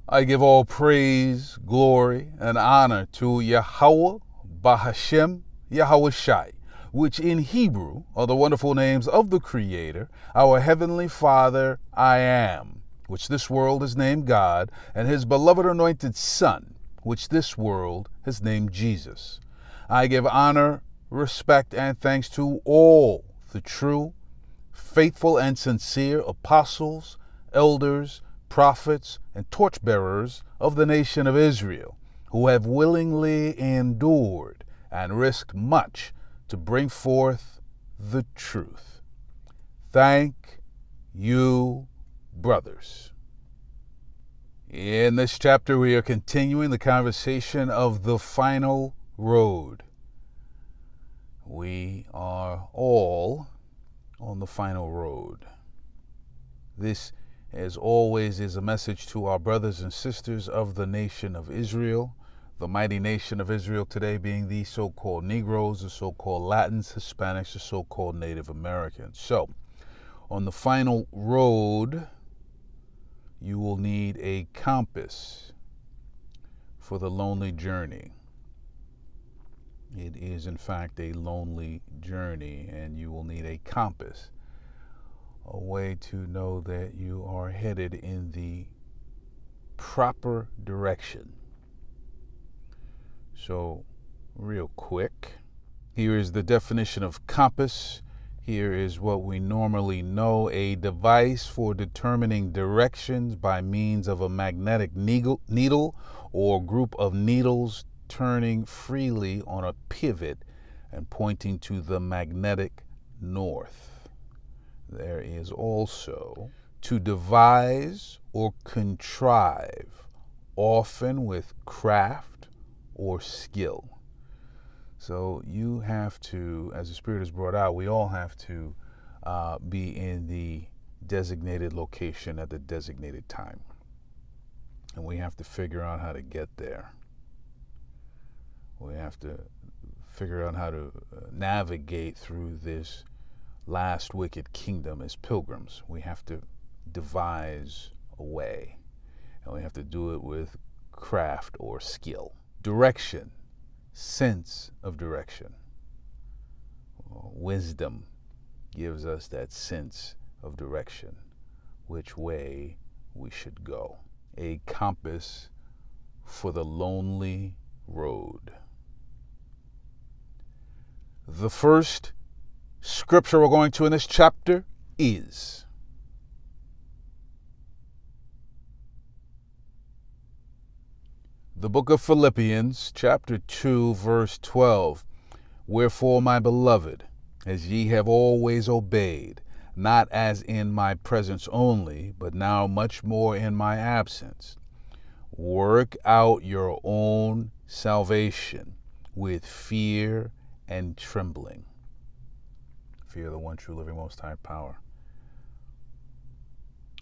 I give all praise, glory, and honor to Yahweh, Bahashem, Yahweh Shai, which in Hebrew are the wonderful names of the Creator, our Heavenly Father, I Am, which this world has named God, and His beloved anointed Son, which this world has named Jesus. I give honor, respect, and thanks to all the true, faithful, and sincere apostles, elders, prophets, and torchbearers of the nation of Israel, who have willingly endured and risked much to bring forth the truth. Thank you, brothers. In this chapter, we are continuing the conversation of the final road. We are all on the final road. This, as always, is a message to our brothers and sisters of the nation of Israel, the mighty nation of Israel today being the so-called Negroes, the so-called Latins, Hispanics, the so-called Native Americans. So, on the final road, you will need a compass for the lonely journey. It is, in fact, a lonely journey, and you will need a compass, a way to know that you are headed in the proper direction. So, real quick, here is the definition of compass. Here is what we normally know: a device for determining directions by means of a magnetic needle or group of needles turning freely on a pivot and pointing to the magnetic north. There is also to devise or contrive, often with craft or skill. So you have to, as the Spirit has brought out, we all have to be in the designated location at the designated time. And we have to figure out how to get there. We have to figure out how to navigate through this last wicked kingdom as pilgrims. We have to devise a way, and we have to do it with craft or skill. Direction, sense of direction. Wisdom gives us that sense of direction, which way we should go. A compass for the lonely road. The first scripture we're going to in this chapter is the book of Philippians, chapter 2, verse 12. Wherefore, my beloved, as ye have always obeyed, not as in my presence only, but now much more in my absence, work out your own salvation with fear and trembling. Fear the one true living most high power.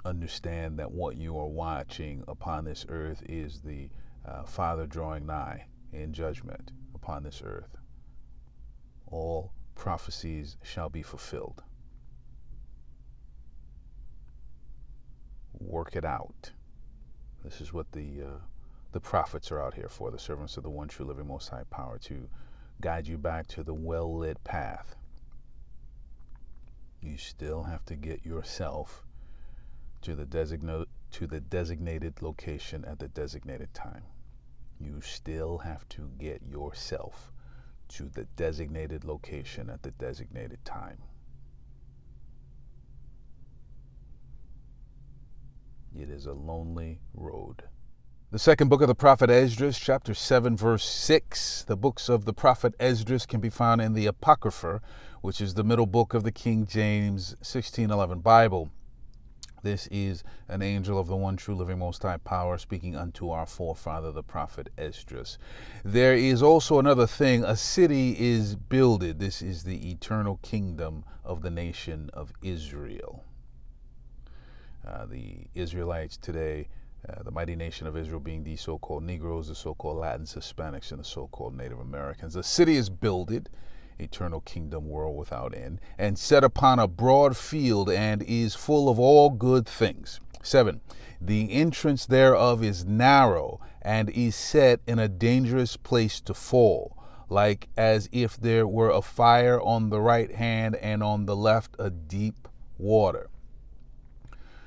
Understand that what you are watching upon this earth is the Father drawing nigh in judgment upon this earth. All prophecies shall be fulfilled. Work it out. This is what the prophets are out here for, the servants of the one true living most high power, to guide you back to the well-lit path. You still have to get yourself to the designated location at the designated time. You still have to get yourself to the designated location at the designated time. It is a lonely road. The second book of the prophet Esdras, chapter 7, verse 6. The books of the prophet Esdras can be found in the Apocrypha, which is the middle book of the King James 1611 Bible. This is an angel of the one true living most high power speaking unto our forefather, the prophet Esdras. There is also another thing. A city is builded. This is the eternal kingdom of the nation of Israel. The Israelites today, the mighty nation of Israel being the so-called Negroes, the so-called Latins, Hispanics, and the so-called Native Americans. The city is builded, eternal kingdom, world without end, and set upon a broad field, and is full of all good things. 7. The entrance thereof is narrow, and is set in a dangerous place to fall, like as if there were a fire on the right hand, and on the left a deep water.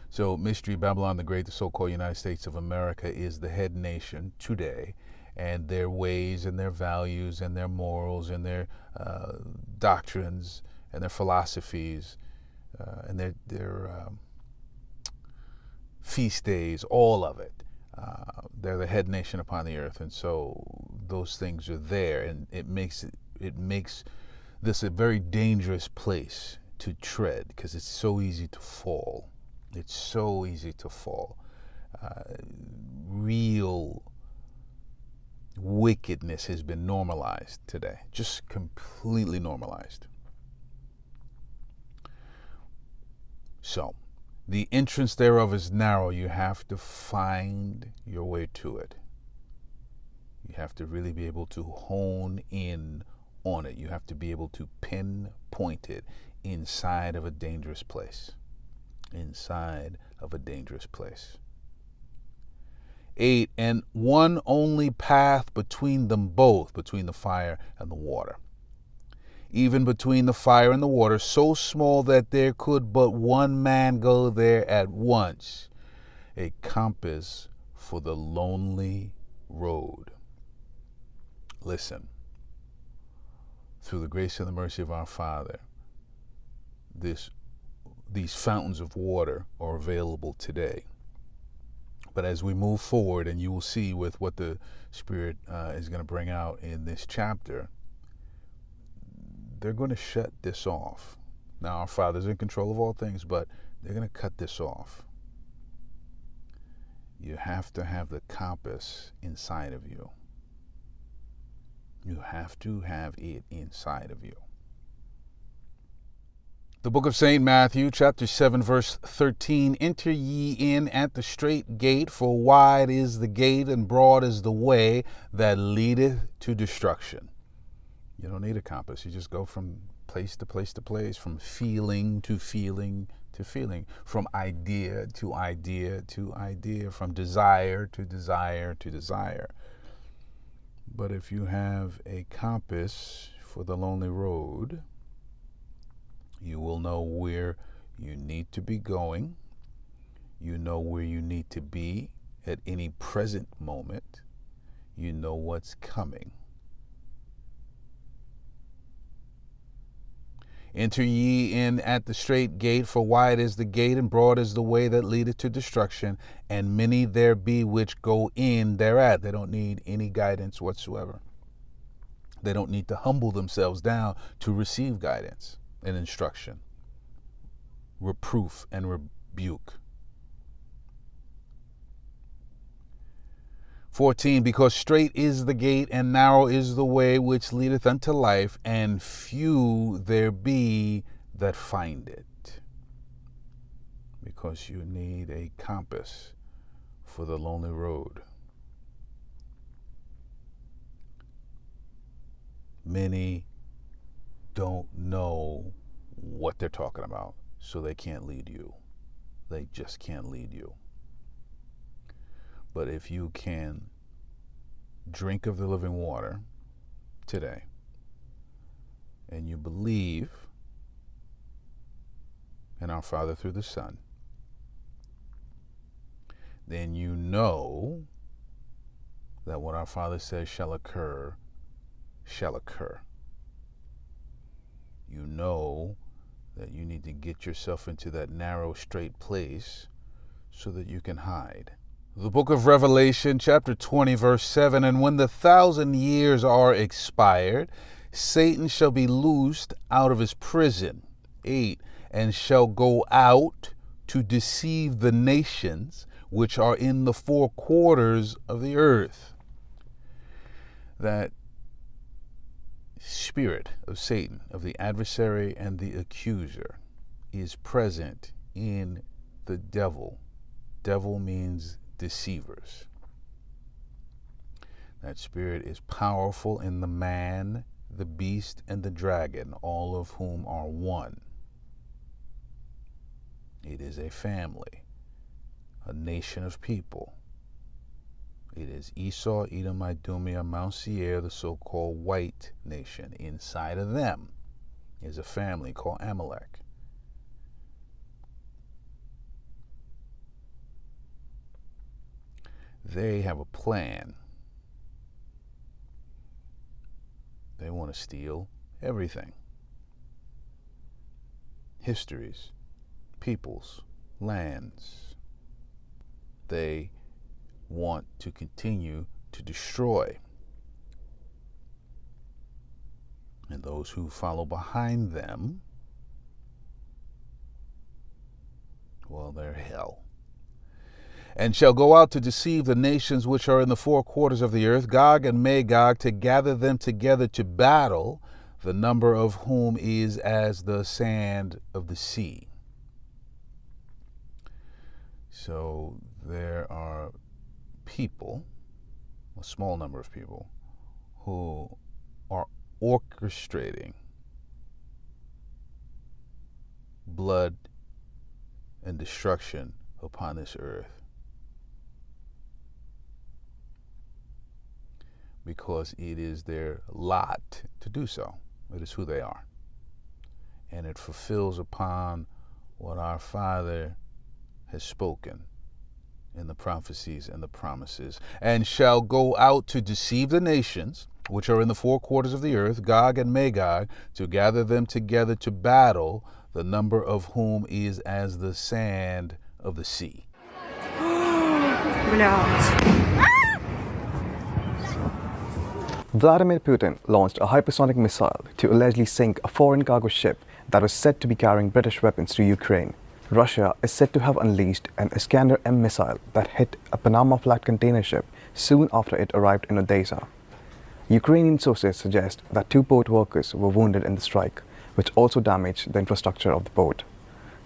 So, Mystery Babylon the Great, the so-called United States of America, is the head nation today, and their ways and their values and their morals and their doctrines and their philosophies and their feast days, all of it. They're the head nation upon the earth, and so those things are there, and it makes this a very dangerous place to tread, because it's so easy to fall. It's so easy to fall. Real wickedness has been normalized today, just completely normalized. So, the entrance thereof is narrow. You have to find your way to it. You have to really be able to hone in on it. You have to be able to pinpoint it inside of a dangerous place. Inside of a dangerous place. 8, and one only path between them both, between the fire and the water. Even between the fire and the water, so small that there could but one man go there at once. A compass for the lonely road. Listen, through the grace and the mercy of our Father, these fountains of water are available today. But as we move forward, and you will see with what the Spirit is going to bring out in this chapter, they're going to shut this off. Now, our Father's in control of all things, but they're going to cut this off. You have to have the compass inside of you. You have to have it inside of you. The book of St. Matthew, chapter 7, verse 13, enter ye in at the strait gate, for wide is the gate and broad is the way that leadeth to destruction. You don't need a compass. You just go from place to place to place, from feeling to feeling to feeling, from idea to idea to idea, from desire to desire to desire. But if you have a compass for the lonely road, you will know where you need to be going. You know where you need to be at any present moment. You know what's coming. Enter ye in at the strait gate, for wide is the gate, and broad is the way that leadeth to destruction, and many there be which go in thereat. They don't need any guidance whatsoever. They don't need to humble themselves down to receive guidance and instruction, reproof and rebuke. 14, because strait is the gate and narrow is the way which leadeth unto life, and few there be that find it. Because you need a compass for the lonely road. Many don't know what they're talking about, so they can't lead you. They just can't lead you. But if you can drink of the living water today, and you believe in our Father through the Son, then you know that what our Father says shall occur, shall occur. You know that you need to get yourself into that narrow, straight place so that you can hide. The book of Revelation, chapter 20, verse 7, and when the 1,000 years are expired, Satan shall be loosed out of his prison. 8, and shall go out to deceive the nations which are in the four quarters of the earth. That spirit of Satan, of the adversary and the accuser, is present in the devil. Devil means deceivers. That spirit is powerful in the man, the beast, and the dragon, all of whom are one. It is a family. a nation of people. It is Esau, Edom, Idumea, Mount Seir, the so-called white nation. Inside of them is a family called Amalek. They have a plan. They want to steal everything. Histories, peoples, lands. They want to continue to destroy. And those who follow behind them, well, they're hell. And shall go out to deceive the nations which are in the four quarters of the earth, Gog and Magog, to gather them together to battle, the number of whom is as the sand of the sea. So there are people, a small number of people, who are orchestrating blood and destruction upon this earth, because it is their lot to do so. It is who they are. And it fulfills upon what our Father has spoken in the prophecies and the promises. And shall go out to deceive the nations which are in the four quarters of the earth, Gog and Magog, to gather them together to battle, the number of whom is as the sand of the sea. Vladimir Putin launched a hypersonic missile to allegedly sink a foreign cargo ship that was said to be carrying British weapons to Ukraine. Russia is said to have unleashed an Iskander-M missile that hit a Panama-flagged container ship soon after it arrived in Odessa. Ukrainian sources suggest that 2 port workers were wounded in the strike, which also damaged the infrastructure of the port.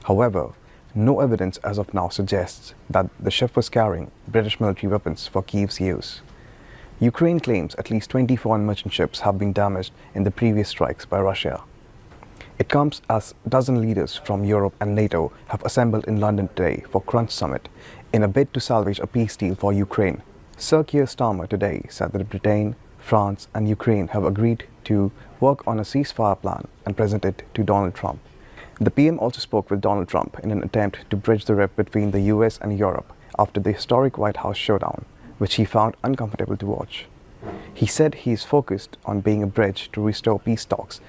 However, no evidence as of now suggests that the ship was carrying British military weapons for Kyiv's use. Ukraine claims at least 20 foreign merchant ships have been damaged in the previous strikes by Russia. It comes as a dozen leaders from Europe and NATO have assembled in London today for Crunch Summit in a bid to salvage a peace deal for Ukraine. Sir Keir Starmer today said that Britain, France and Ukraine have agreed to work on a ceasefire plan and present it to Donald Trump. The PM also spoke with Donald Trump in an attempt to bridge the rift between the US and Europe after the historic White House showdown, which he found uncomfortable to watch. He said he is focused on being a bridge to restore peace talks.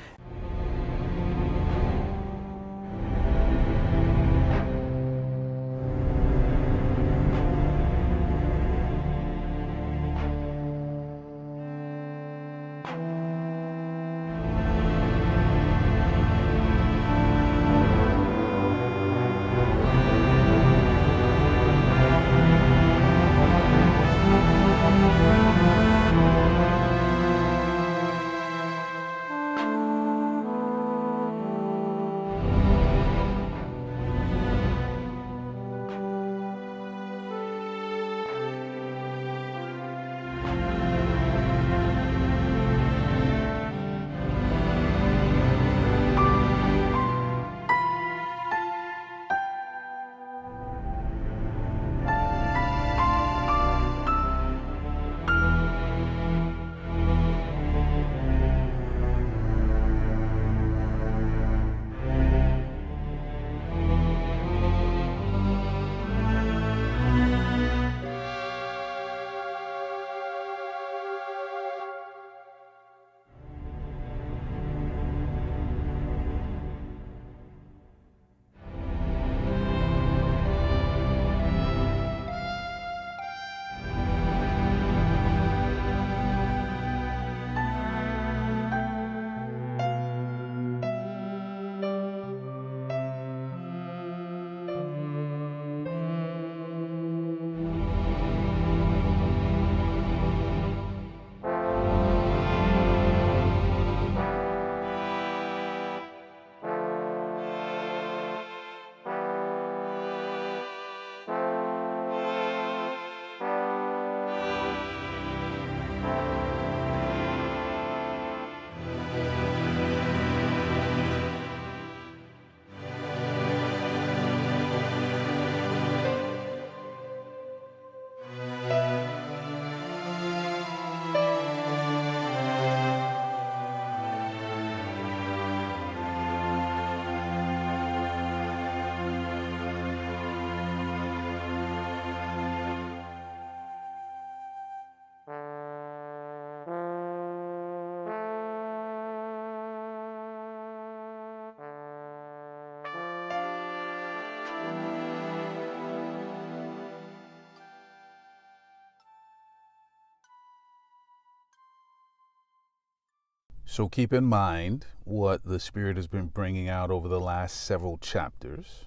So keep in mind what the Spirit has been bringing out over the last several chapters.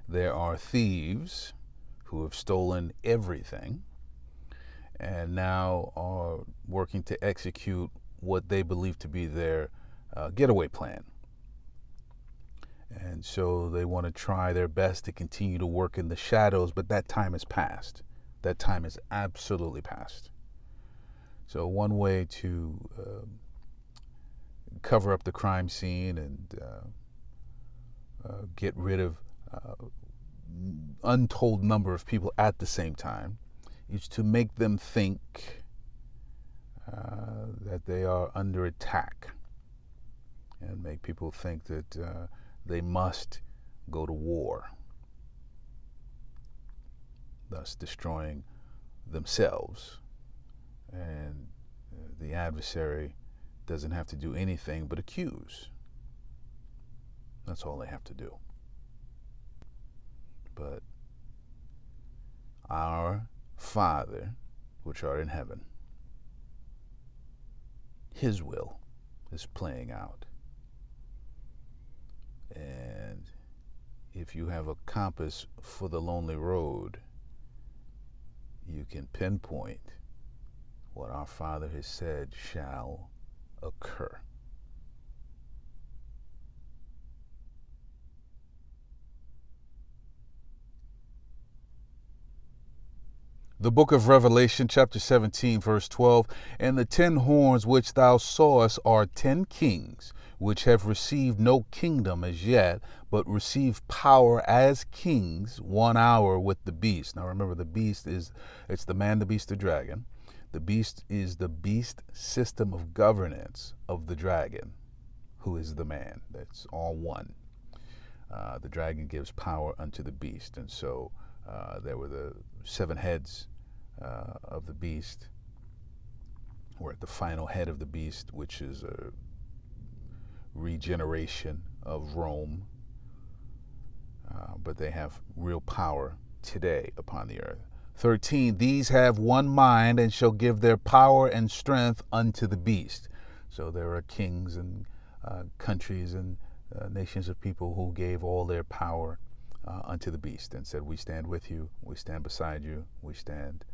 There are thieves who have stolen everything and now are working to execute what they believe to be their getaway plan. And so they want to try their best to continue to work in the shadows, but that time is past. That time is absolutely past. So one way to cover up the crime scene and get rid of untold number of people at the same time is to make them think that they are under attack and make people think that they must go to war, thus destroying themselves. And the adversary doesn't have to do anything but accuse. That's all they have to do. But our Father, which art in heaven, His will is playing out. And if you have a compass for the lonely road, you can pinpoint what our Father has said shall occur. The book of Revelation, chapter 17, verse 12, and the 10 horns which thou sawest are 10 kings, which have received no kingdom as yet, but receive power as kings 1 hour with the beast. Now remember, the beast it's the man, the beast, the dragon. The beast is the beast system of governance of the dragon, who is the man. That's all one. The dragon gives power unto the beast. And so there were the 7 heads of the beast. We're at the final head of the beast, which is a regeneration of Rome. But they have real power today upon the earth. 13, these have one mind and shall give their power and strength unto the beast. So there are kings and countries and nations of people who gave all their power unto the beast and said, we stand with you, we stand beside you, we stand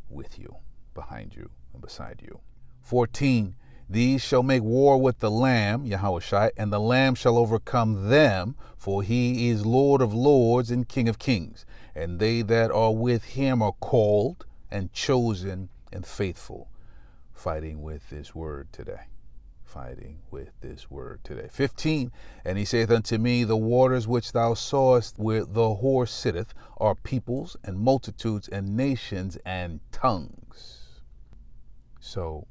with you, behind you, and beside you. 14, these shall make war with the Lamb, Yahushua, and the Lamb shall overcome them, for he is Lord of lords and King of kings. And they that are with him are called and chosen and faithful. Fighting with this word today. Fighting with this word today. 15, and he saith unto me, the waters which thou sawest where the horse sitteth are peoples and multitudes and nations and tongues. So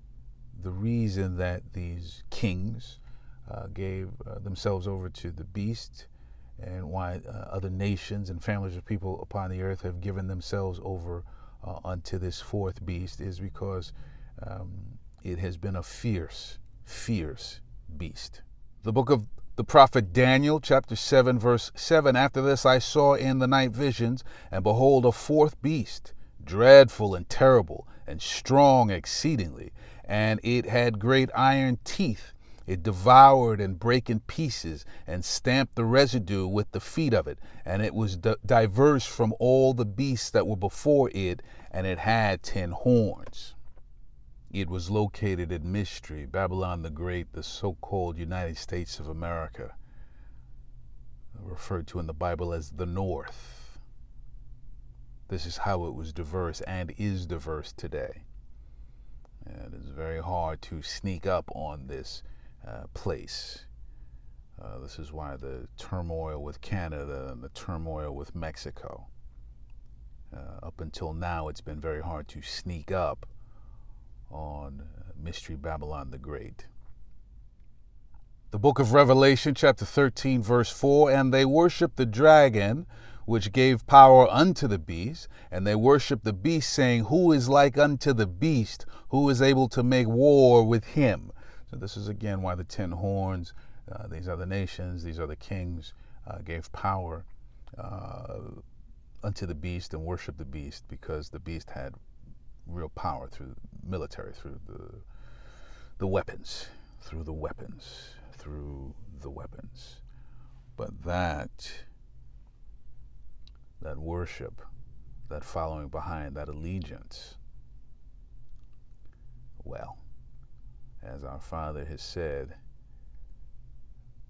the reason that these kings gave themselves over to the beast, and why other nations and families of people upon the earth have given themselves over unto this 4th beast, is because it has been a fierce beast. The book of the prophet Daniel, chapter 7, verse 7, after this I saw in the night visions, and behold, a 4th beast, dreadful and terrible, and strong exceedingly, and it had great iron teeth. It devoured and brake in pieces, and stamped the residue with the feet of it. And it was diverse from all the beasts that were before it, and it had 10 horns. It was located in mystery, Babylon the Great, the so-called United States of America, referred to in the Bible as the North. This is how it was diverse and is diverse today. And it's very hard to sneak up on this place. This is why the turmoil with Canada and the turmoil with Mexico. Up until now, it's been very hard to sneak up on Mystery Babylon the Great. The book of Revelation, chapter 13, verse 4, and they worshiped the dragon, which gave power unto the beast, and they worshiped the beast, saying, who is like unto the beast, who is able to make war with him? So this is again why the 10 horns, these are the nations, these are the kings, gave power unto the beast and worshiped the beast, because the beast had real power through military, through the weapons, through the weapons, through the weapons. But that worship, that following behind, that allegiance, well, as our Father has said,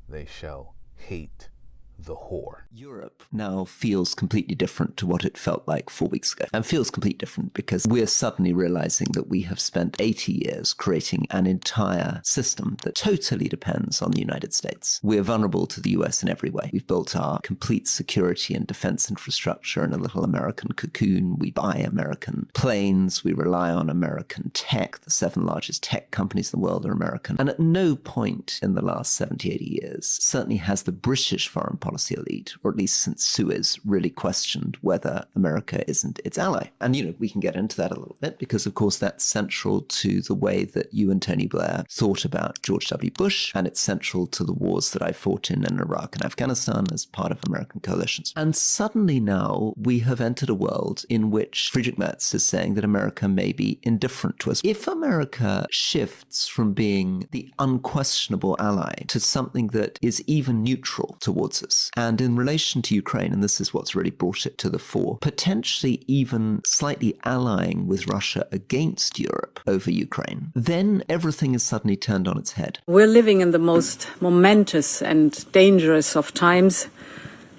they shall hate the whore. Europe now feels completely different to what it felt like 4 weeks ago, and feels completely different because we're suddenly realizing that we have spent 80 years creating an entire system that totally depends on the United States. We're vulnerable to the US in every way. We've built our complete security and defense infrastructure in a little American cocoon. We buy American planes. We rely on American tech. The 7 largest tech companies in the world are American. And at no point in the last 70, 80 years, certainly has the British foreign policy elite, or at least since Suez, really questioned whether America isn't its ally. And, we can get into that a little bit because, of course, that's central to the way that you and Tony Blair thought about George W. Bush, and it's central to the wars that I fought in Iraq and Afghanistan as part of American coalitions. And suddenly now we have entered a world in which Friedrich Merz is saying that America may be indifferent to us. If America shifts from being the unquestionable ally to something that is even neutral towards us, and in relation to Ukraine, and this is what's really brought it to the fore, potentially even slightly allying with Russia against Europe over Ukraine, then everything is suddenly turned on its head. We're living in the most momentous and dangerous of times.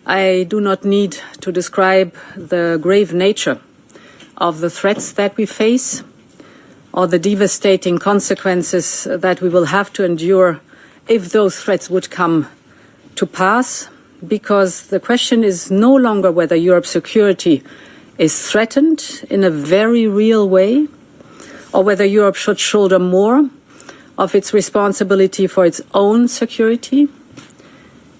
I do not need to describe the grave nature of the threats that we face or the devastating consequences that we will have to endure if those threats would come to pass, because the question is no longer whether Europe's security is threatened in a very real way or whether Europe should shoulder more of its responsibility for its own security.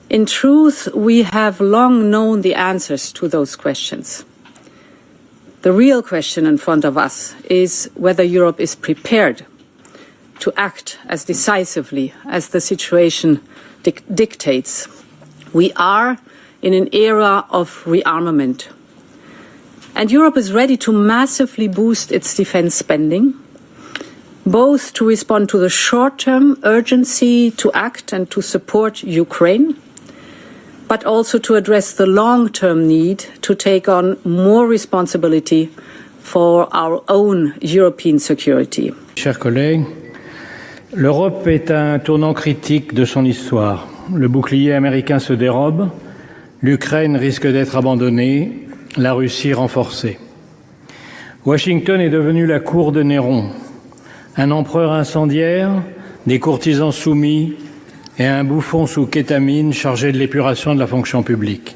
In truth, we have long known the answers to those questions. The real question in front of us is whether Europe is prepared to act as decisively as the situation dictates. We are in an era of rearmament, and Europe is ready to massively boost its defense spending, both to respond to the short-term urgency to act and to support Ukraine, but also to address the long-term need to take on more responsibility for our own European security. Chers collègues, l'Europe est à un tournant critique de son histoire. Le bouclier américain se dérobe, l'Ukraine risque d'être abandonnée, la Russie renforcée. Washington est devenu la cour de Néron, un empereur incendiaire, des courtisans soumis et un bouffon sous kétamine chargé de l'épuration de la fonction publique.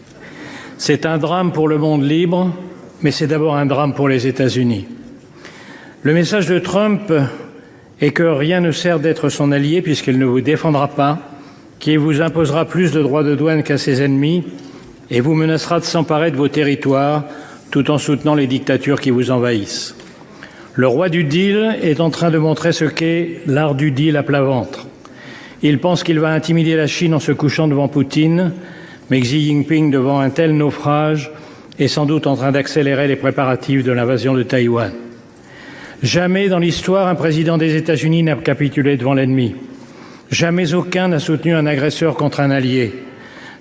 C'est un drame pour le monde libre, mais c'est d'abord un drame pour les États-Unis. Le message de Trump est que rien ne sert d'être son allié puisqu'il ne vous défendra pas, qui vous imposera plus de droits de douane qu'à ses ennemis et vous menacera de s'emparer de vos territoires tout en soutenant les dictatures qui vous envahissent. Le roi du deal est en train de montrer ce qu'est l'art du deal à plat ventre. Il pense qu'il va intimider la Chine en se couchant devant Poutine, mais Xi Jinping, devant un tel naufrage, est sans doute en train d'accélérer les préparatifs de l'invasion de Taïwan. Jamais dans l'histoire, un président des États-Unis n'a capitulé devant l'ennemi. Jamais aucun n'a soutenu un agresseur contre un allié.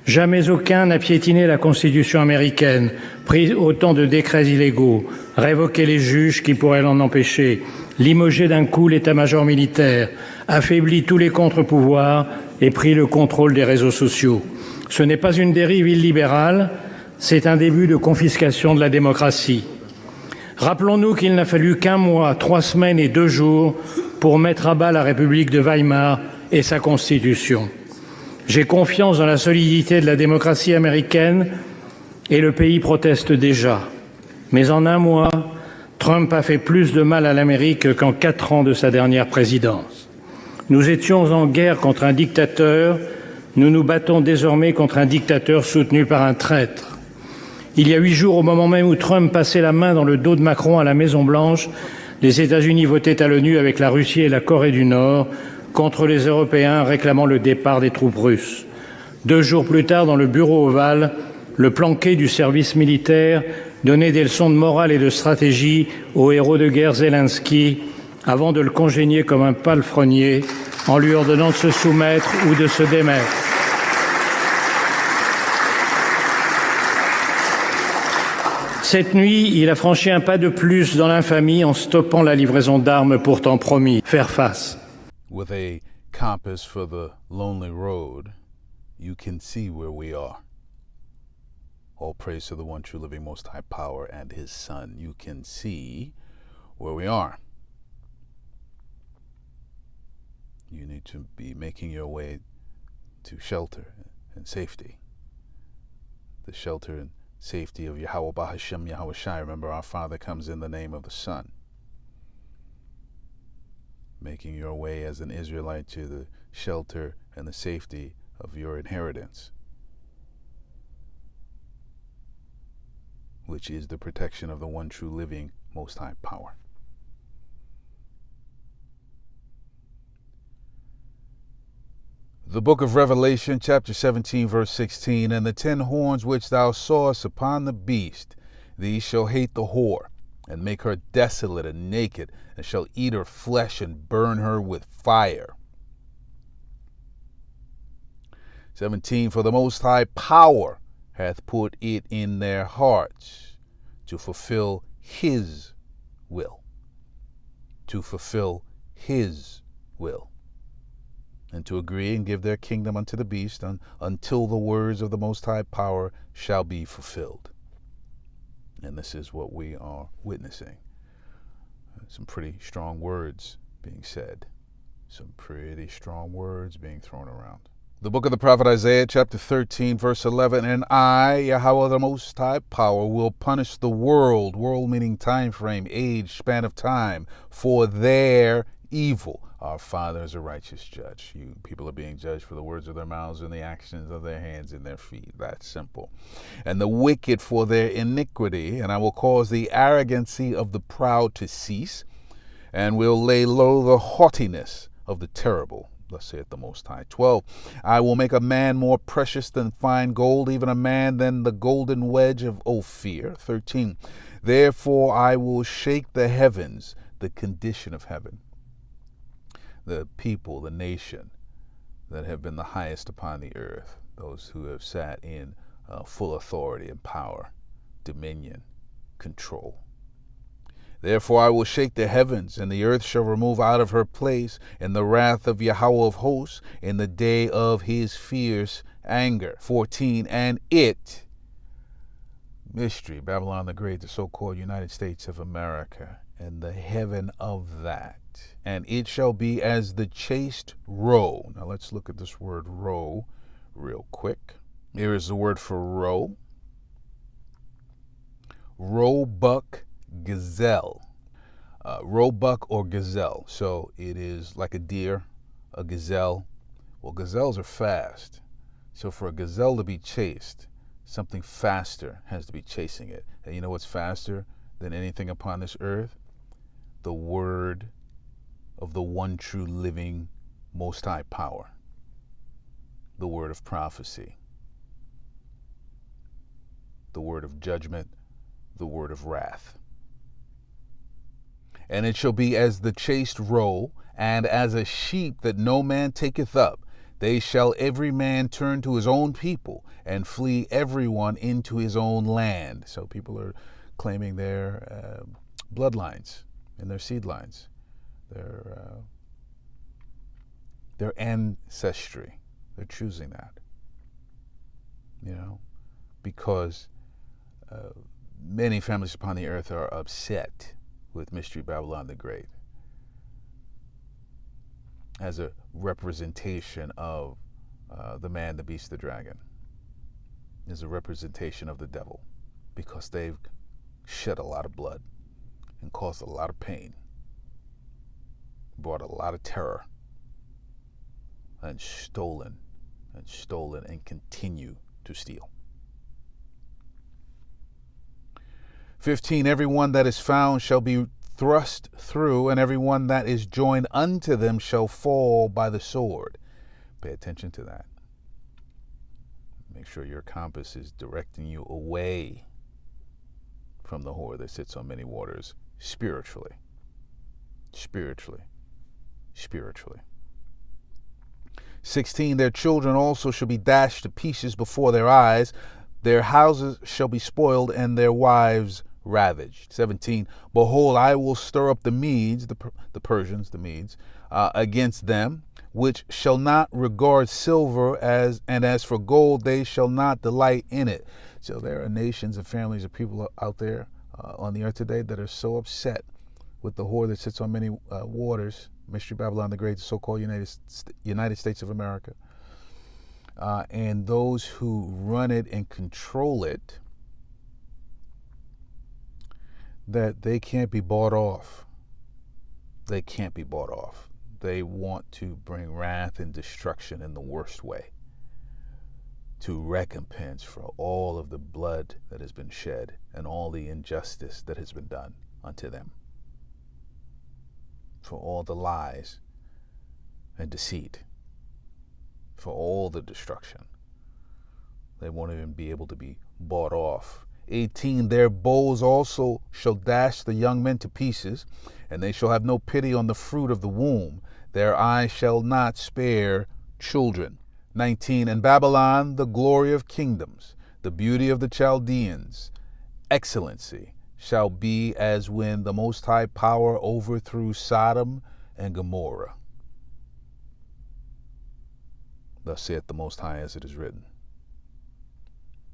Jamais aucun n'a piétiné la Constitution américaine, pris autant de décrets illégaux, révoqué les juges qui pourraient l'en empêcher, limogé d'un coup l'état-major militaire, affaibli tous les contre-pouvoirs et pris le contrôle des réseaux sociaux. Ce n'est pas une dérive illibérale, c'est un début de confiscation de la démocratie. Rappelons-nous qu'il n'a fallu qu'1 mois, 3 semaines et 2 jours pour mettre à bas la République de Weimar et sa Constitution. J'ai confiance dans la solidité de la démocratie américaine et le pays proteste déjà. Mais en 1 mois, Trump a fait plus de mal à l'Amérique qu'en 4 ans de sa dernière présidence. Nous étions en guerre contre un dictateur, nous nous battons désormais contre un dictateur soutenu par un traître. Il y a 8 jours, au moment même où Trump passait la main dans le dos de Macron à la Maison-Blanche, les États-Unis votaient à l'ONU avec la Russie et la Corée du Nord contre les Européens réclamant le départ des troupes russes. 2 jours plus tard, dans le bureau ovale, le planqué du service militaire donnait des leçons de morale et de stratégie au héros de guerre Zelensky avant de le congédier comme un palefrenier en lui ordonnant de se soumettre ou de se démettre. Cette nuit, il a franchi un pas de plus dans l'infamie en stoppant la livraison d'armes pourtant promis. Faire face. With a compass for the lonely road, you can see where we are. All praise to the one true living most high power and his son. You can see where we are. You need to be making your way to shelter and safety. The shelter and safety of Yahweh Bahashem Yahweh Shai. Remember, our Father comes in the name of the Son. Making your way as an Israelite to the shelter and the safety of your inheritance, which is the protection of the one true living most high power. The book of Revelation, chapter 17, verse 16, and the 10 horns which thou sawest upon the beast, these shall hate the whore, and make her desolate and naked, and shall eat her flesh and burn her with fire. 17, for the most high power hath put it in their hearts to fulfill his will. To fulfill his will. And to agree and give their kingdom unto the beast until the words of the Most High Power shall be fulfilled. And this is what we are witnessing. Some pretty strong words being said. Some pretty strong words being thrown around. The book of the prophet Isaiah, chapter 13, verse 11, and I, Yahweh the Most High Power, will punish the world meaning time frame, age, span of time, for their evil. Our Father is a righteous judge. You people are being judged for the words of their mouths and the actions of their hands and their feet. That's simple. And the wicked for their iniquity, and I will cause the arrogancy of the proud to cease, and will lay low the haughtiness of the terrible. Thus saith the Most High. 12, I will make a man more precious than fine gold, even a man than the golden wedge of Ophir. 13, therefore I will shake the heavens, the condition of heaven. The people, the nation that have been the highest upon the earth, those who have sat in full authority and power, dominion, control. Therefore I will shake the heavens, and the earth shall remove out of her place in the wrath of Yahweh of hosts, in the day of his fierce anger. 14, and it, mystery, Babylon the Great, the so-called United States of America, and the heaven of that. And it shall be as the chaste roe. Now let's look at this word roe real quick. Here is the word for roe. Roebuck gazelle. Roebuck or gazelle. So it is like a deer, a gazelle. Well, gazelles are fast. So for a gazelle to be chased, something faster has to be chasing it. And you know what's faster than anything upon this earth? The word of the one true living most high power. The word of prophecy. The word of judgment. The word of wrath. And it shall be as the chaste roe, and as a sheep that no man taketh up. They shall every man turn to his own people, and flee everyone into his own land. So people are claiming their bloodlines and their seed lines, their ancestry. They're choosing that, because many families upon the earth are upset with Mystery Babylon the Great as a representation of the man, the beast, the dragon, is a representation of the devil, because they've shed a lot of blood and caused a lot of pain, brought a lot of terror, and stolen and continue to steal. 15, everyone that is found shall be thrust through, and everyone that is joined unto them shall fall by the sword. Pay attention to that. Make sure your compass is directing you away from the whore that sits on many waters, spiritually. 16, their children also shall be dashed to pieces before their eyes. Their houses shall be spoiled and their wives ravaged. 17, behold, I will stir up the Medes, the Persians, the Medes, against them, which shall not regard silver, and as for gold, they shall not delight in it. So there are nations and families of people out there on the earth today that are so upset with the whore that sits on many waters, Mystery Babylon the Great, the so-called United States of America, and those who run it and control it, that they can't be bought off. They can't be bought off. They want to bring wrath and destruction in the worst way, to recompense for all of the blood that has been shed and all the injustice that has been done unto them, for all the lies and deceit, for all the destruction. They won't even be able to be bought off. 18, their bows also shall dash the young men to pieces, and they shall have no pity on the fruit of the womb. Their eyes shall not spare children. 19, and Babylon, the glory of kingdoms, the beauty of the Chaldeans, excellency, shall be as when the Most High power overthrew Sodom and Gomorrah. Thus saith the Most High, as it is written.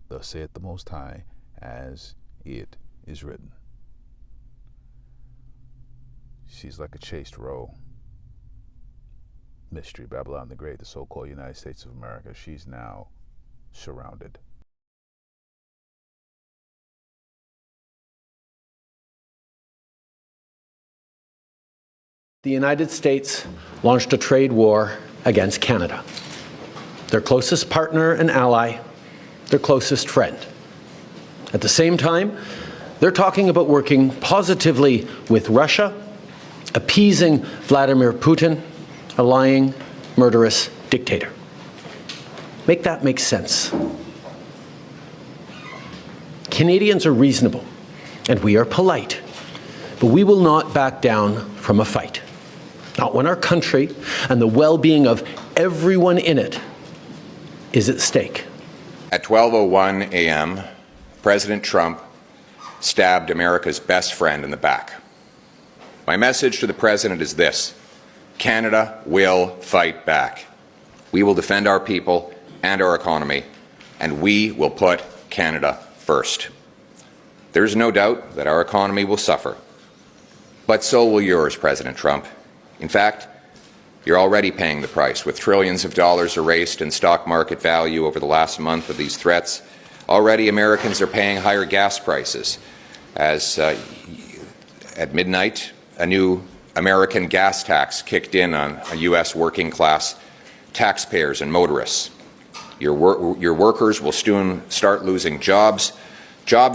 Thus saith the Most High, as it is written. She's like a chaste roe. Mystery Babylon the Great, the so-called United States of America. She's now surrounded. The United States launched a trade war against Canada, their closest partner and ally, their closest friend. At the same time, they're talking about working positively with Russia, appeasing Vladimir Putin, a lying, murderous dictator. Make that make sense. Canadians are reasonable, and we are polite, but we will not back down from a fight. Not when our country and the well-being of everyone in it is at stake. At 12:01 a.m., President Trump stabbed America's best friend in the back. My message to the President is this: Canada will fight back. We will defend our people and our economy, and we will put Canada first. There's no doubt that our economy will suffer, but so will yours, President Trump. In fact, you're already paying the price, with trillions of dollars erased in stock market value over the last month of these threats. Already Americans are paying higher gas prices, as at midnight, a new American gas tax kicked in on U.S. working class taxpayers and motorists. Your workers will soon start losing jobs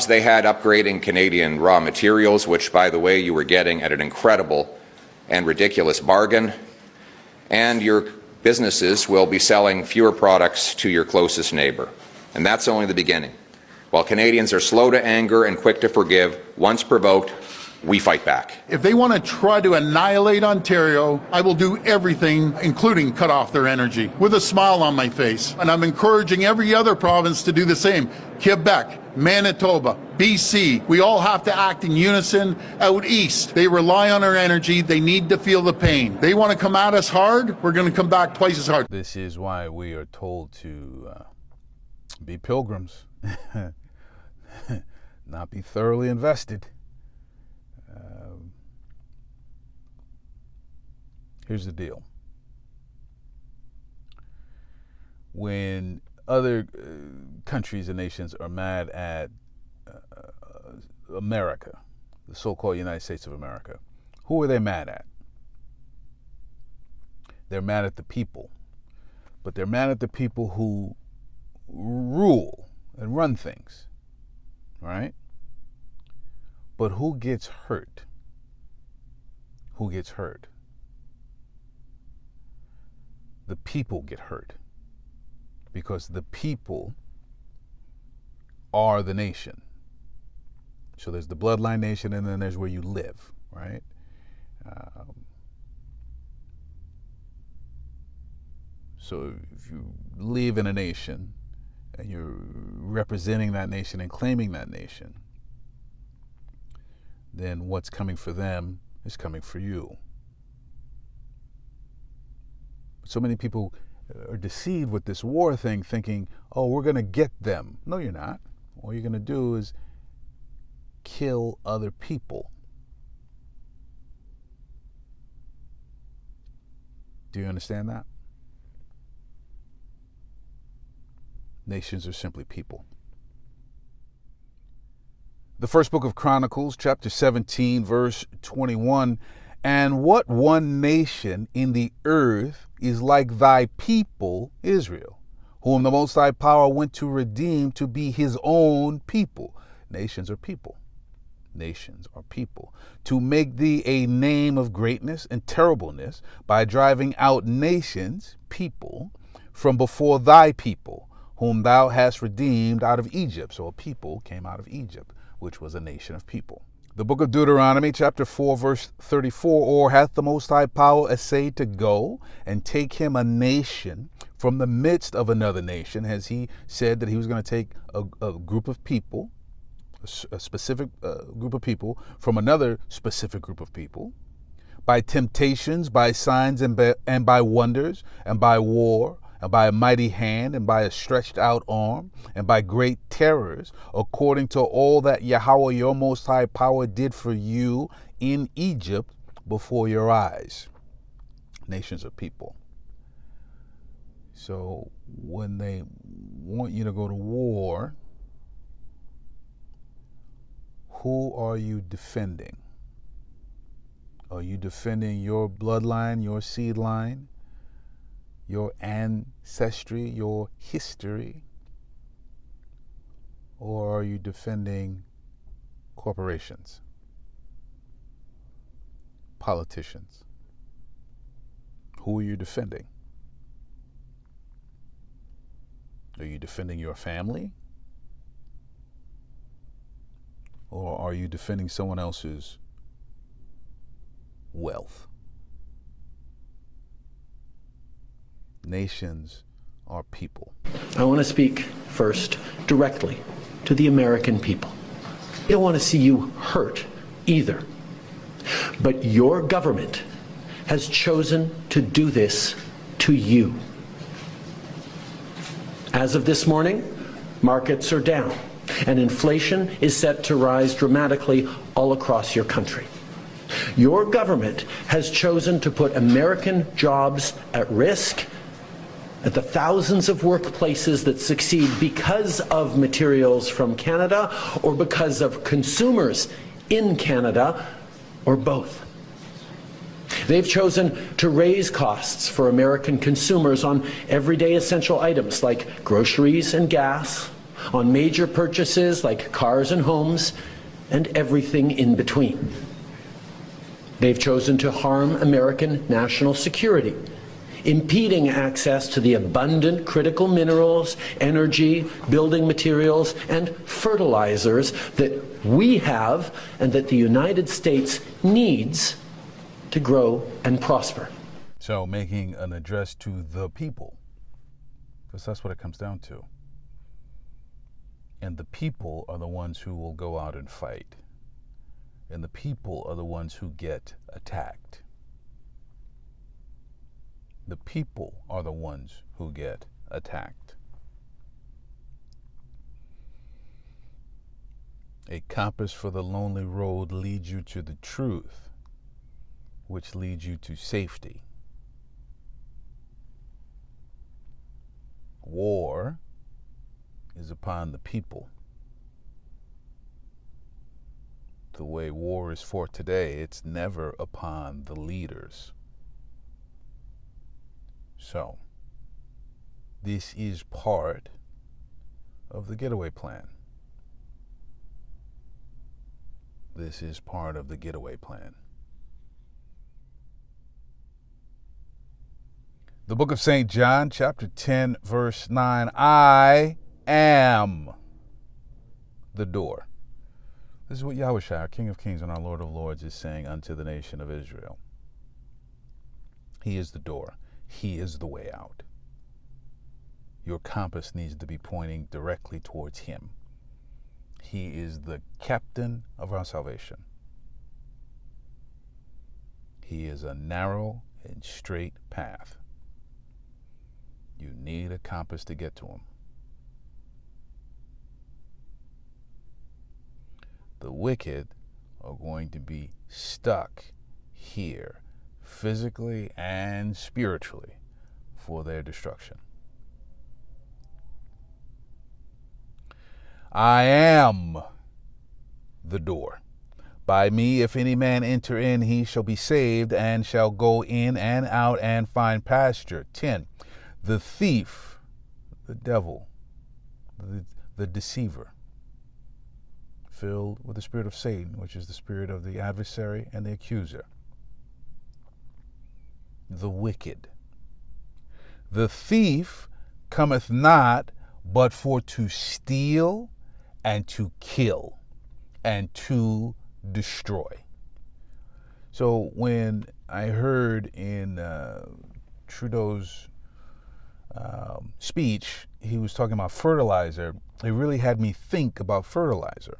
they had upgrading Canadian raw materials, which, by the way, you were getting at an incredible and ridiculous bargain. And your businesses will be selling fewer products to your closest neighbor. And that's only the beginning. While Canadians are slow to anger and quick to forgive, once provoked, we fight back. If they want to try to annihilate Ontario, I will do everything, including cut off their energy, with a smile on my face. And I'm encouraging every other province to do the same. Quebec, Manitoba, BC, we all have to act in unison. Out east, they rely on our energy. They need to feel the pain. They want to come at us hard, we're going to come back twice as hard. This is why we are told to be pilgrims, not be thoroughly invested. Here's the deal. When other countries and nations are mad at America, the so-called United States of America, who are they mad at? They're mad at the people. But they're mad at the people who rule and run things, right? But who gets hurt? Who gets hurt? The people get hurt, because the people are the nation. So there's the bloodline nation, and then there's where you live, right? So if you live in a nation and you're representing that nation and claiming that nation, then what's coming for them is coming for you. So many people are deceived with this war thing, thinking, oh, we're going to get them. No, you're not. All you're going to do is kill other people. Do you understand that? Nations are simply people. The first book of Chronicles, chapter 17, verse 21, and what one nation in the earth is like thy people, Israel, whom the Most High Power went to redeem to be his own people. Nations are people. Nations are people. To make thee a name of greatness and terribleness by driving out nations, people, from before thy people, whom thou hast redeemed out of Egypt. So a people came out of Egypt, which was a nation of people. The book of Deuteronomy, chapter 4, verse 34, or hath the Most High Power essayed to go and take him a nation from the midst of another nation? Has he said that he was going to take a group of people, a specific group of people from another specific group of people, by temptations, by signs, and by wonders, and by war, and by a mighty hand, and by a stretched out arm, and by great terrors, according to all that Yahweh your Most High Power did for you in Egypt before your eyes? Nations are people. So when they want you to go to war, who are you defending? Are you defending your bloodline, your seed line, your ancestry, your history? Or are you defending corporations, politicians? Who are you defending? Are you defending your family? Or are you defending someone else's wealth? Nations are people. I want to speak first directly to the American people. I don't want to see you hurt either. But your government has chosen to do this to you. As of this morning, markets are down, and inflation is set to rise dramatically all across your country. Your government has chosen to put American jobs at risk, at the thousands of workplaces that succeed because of materials from Canada or because of consumers in Canada, or both. They've chosen to raise costs for American consumers on everyday essential items like groceries and gas, on major purchases like cars and homes, and everything in between. They've chosen to harm American national security, impeding access to the abundant critical minerals, energy, building materials, and fertilizers that we have and that the United States needs to grow and prosper. So making an address to the people, because that's what it comes down to. And the people are the ones who will go out and fight. And the people are the ones who get attacked. The people are the ones who get attacked. A compass for the lonely road leads you to the truth, which leads you to safety. War is upon the people. The way war is fought today, it's never upon the leaders. So, this is part of the getaway plan. This is part of the getaway plan. The book of St. John, chapter 10, verse 9, I am the door. This is what Yahushua, our King of Kings and our Lord of Lords, is saying unto the nation of Israel. He is the door. He is the way out. your compass needs to be pointing directly towards him. He is the captain of our salvation. He is a narrow and straight path. You need a compass to get to him. The wicked are going to be stuck here, physically and spiritually, for their destruction. I am the door. By me, if any man enter in, he shall be saved, and shall go in and out and find pasture. 10. The thief, the devil, the deceiver, filled with the spirit of Satan, which is the spirit of the adversary and the accuser. The wicked. The thief cometh not but for to steal and to kill and to destroy. So when I heard in Trudeau's speech, he was talking about fertilizer, it really had me think about fertilizer.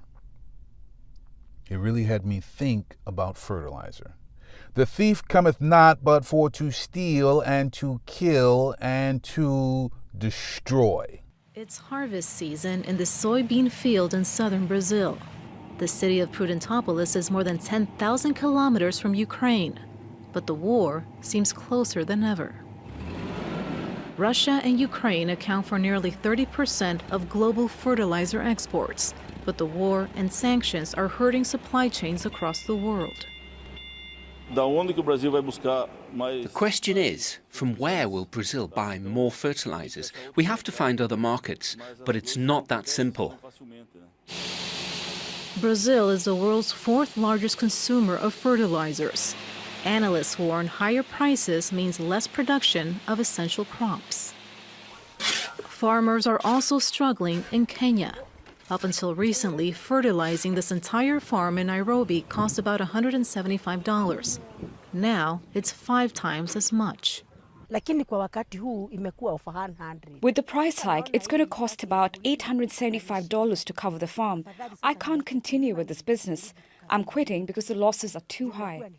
It really had me think about fertilizer. The thief cometh not but for to steal and to kill and to destroy. It's harvest season in the soybean field in southern Brazil. The city of Prudentopolis is more than 10,000 kilometers from Ukraine, but the war seems closer than ever. Russia and Ukraine account for nearly 30% of global fertilizer exports, but the war and sanctions are hurting supply chains across the world. The question is, from where will Brazil buy more fertilizers? We have to find other markets, but it's not that simple. Brazil is the world's fourth largest consumer of fertilizers. Analysts warn higher prices means less production of essential crops. Farmers are also struggling in Kenya. Up until recently, fertilizing this entire farm in Nairobi cost about $175. Now, it's 5 times as much. With the price hike, it's going to cost about $875 to cover the farm. I can't continue with this business. I'm quitting because the losses are too high.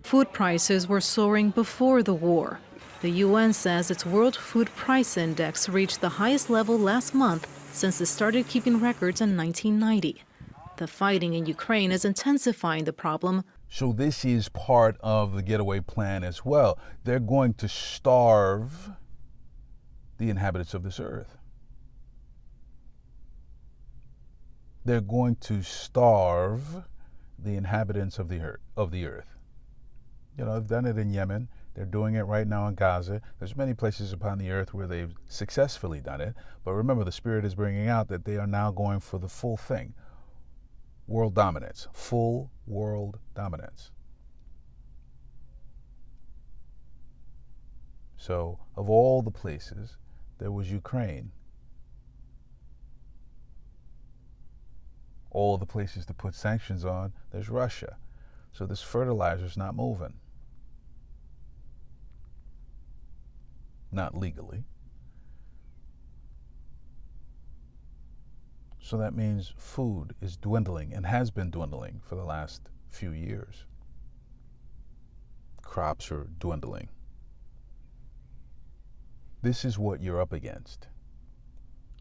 Food prices were soaring before the war. The UN says its World Food Price Index reached the highest level last month since it started keeping records in 1990. The fighting in Ukraine is intensifying the problem. So this is part of the getaway plan as well. They're going to starve the inhabitants of this earth. They're going to starve the inhabitants of the earth. You know, they've done it in Yemen. They're doing it right now in Gaza. There's many places upon the earth where they've successfully done it. But remember, the Spirit is bringing out that they are now going for the full thing. World dominance, full world dominance. So, of all the places, there was Ukraine. All the places to put sanctions on, there's Russia. So this fertilizer's not moving. Not legally. So that means food is dwindling and has been dwindling for the last few years. Crops are dwindling. This is what you're up against.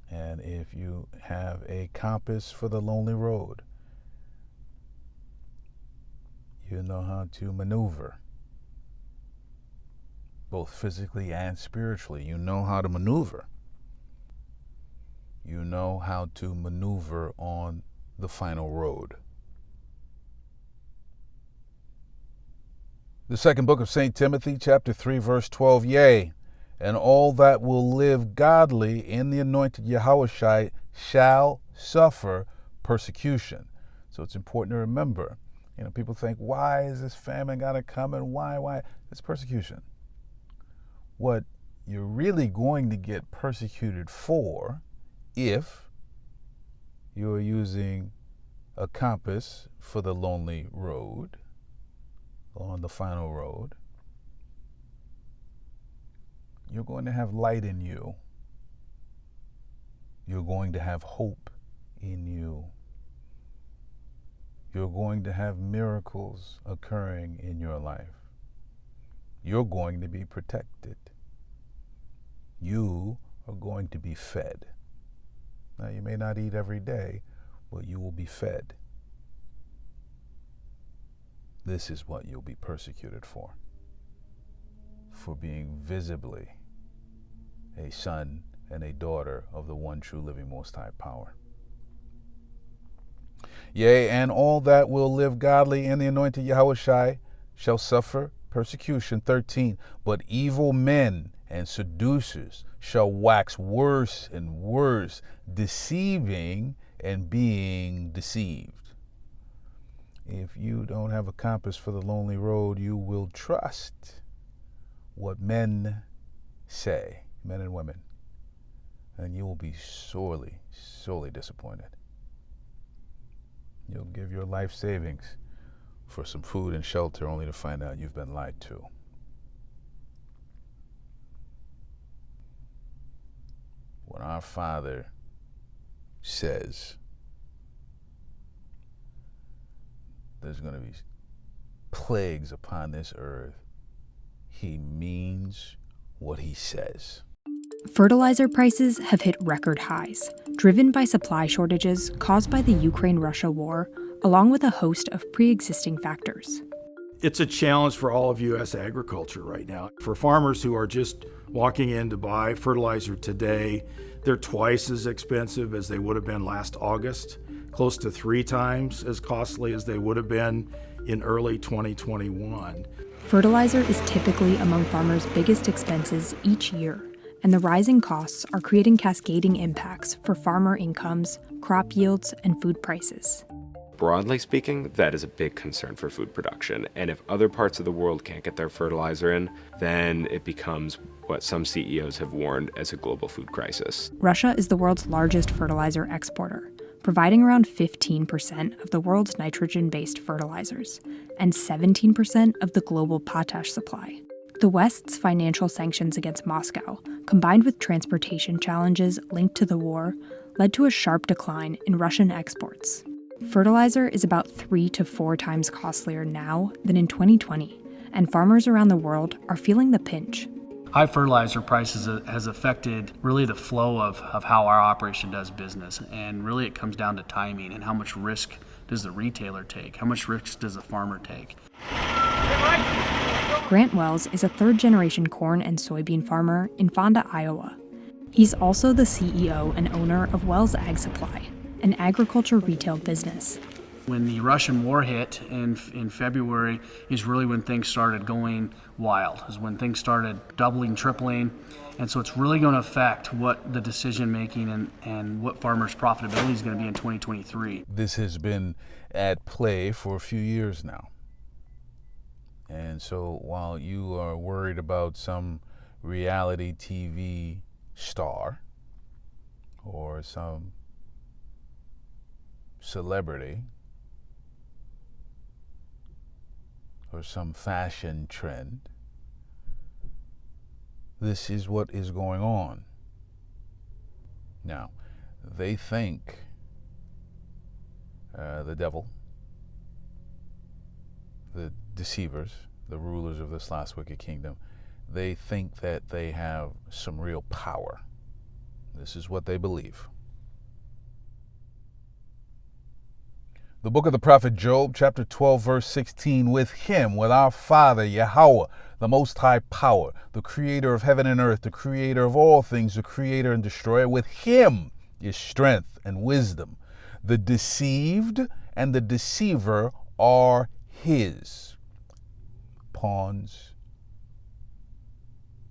And if you have a compass for the lonely road, you know how to maneuver, both physically and spiritually. You know how to maneuver. You know how to maneuver on the final road. The second book of St. Timothy, chapter 3, verse 12, yea, and all that will live godly in the anointed Yahushua shall suffer persecution. So it's important to remember, you know, people think, why is this famine got to come and why? It's persecution. What you're really going to get persecuted for, if you're using a compass for the lonely road, on the final road, you're going to have light in you. You're going to have hope in you. You're going to have miracles occurring in your life. You're going to be protected. You are going to be fed. Now, you may not eat every day, but you will be fed. This is what you'll be persecuted for being visibly a son and a daughter of the one true living Most High Power. Yea, and all that will live godly in the anointed Yahushai shall suffer persecution. 13. But evil men and seducers shall wax worse and worse, deceiving and being deceived. If you don't have a compass for the lonely road, you will trust what men say, men and women, and you will be sorely, sorely disappointed. You'll give your life savings for some food and shelter only to find out you've been lied to. When our Father says there's going to be plagues upon this earth, he means what he says. Fertilizer prices have hit record highs, driven by supply shortages caused by the Ukraine-Russia war, along with a host of pre-existing factors. It's a challenge for all of U.S. agriculture right now. For farmers who are just walking in to buy fertilizer today, they're twice as expensive as they would have been last August, close to 3 times as costly as they would have been in early 2021. Fertilizer is typically among farmers' biggest expenses each year, and the rising costs are creating cascading impacts for farmer incomes, crop yields, and food prices. Broadly speaking, that is a big concern for food production, and if other parts of the world can't get their fertilizer in, then it becomes what some CEOs have warned as a global food crisis. Russia is the world's largest fertilizer exporter, providing around 15% of the world's nitrogen-based fertilizers and 17% of the global potash supply. The West's financial sanctions against Moscow, combined with transportation challenges linked to the war, led to a sharp decline in Russian exports. Fertilizer is about 3 to 4 times costlier now than in 2020, and farmers around the world are feeling the pinch. High fertilizer prices has affected really the flow of how our operation does business, and really it comes down to timing and how much risk does the retailer take, how much risk does the farmer take. Grant Wells is a third-generation corn and soybean farmer in Fonda, Iowa. He's also the CEO and owner of Wells Ag Supply, an agriculture retail business. When the Russian war hit in February is really when things started going wild, is when things started doubling, tripling, and so it's really going to affect what the decision making and what farmers' profitability is going to be in 2023. This has been at play for a few years now. And so while you are worried about some reality TV star or some celebrity or some fashion trend, this is what is going on. Now, they think the devil, the deceivers, the rulers of this last wicked kingdom, they think that they have some real power. This is what they believe. The book of the prophet Job, chapter 12, verse 16, with him, with our Father, Yahweh, the Most High Power, the creator of heaven and earth, the creator of all things, the creator and destroyer, with him is strength and wisdom. The deceived and the deceiver are his, pawns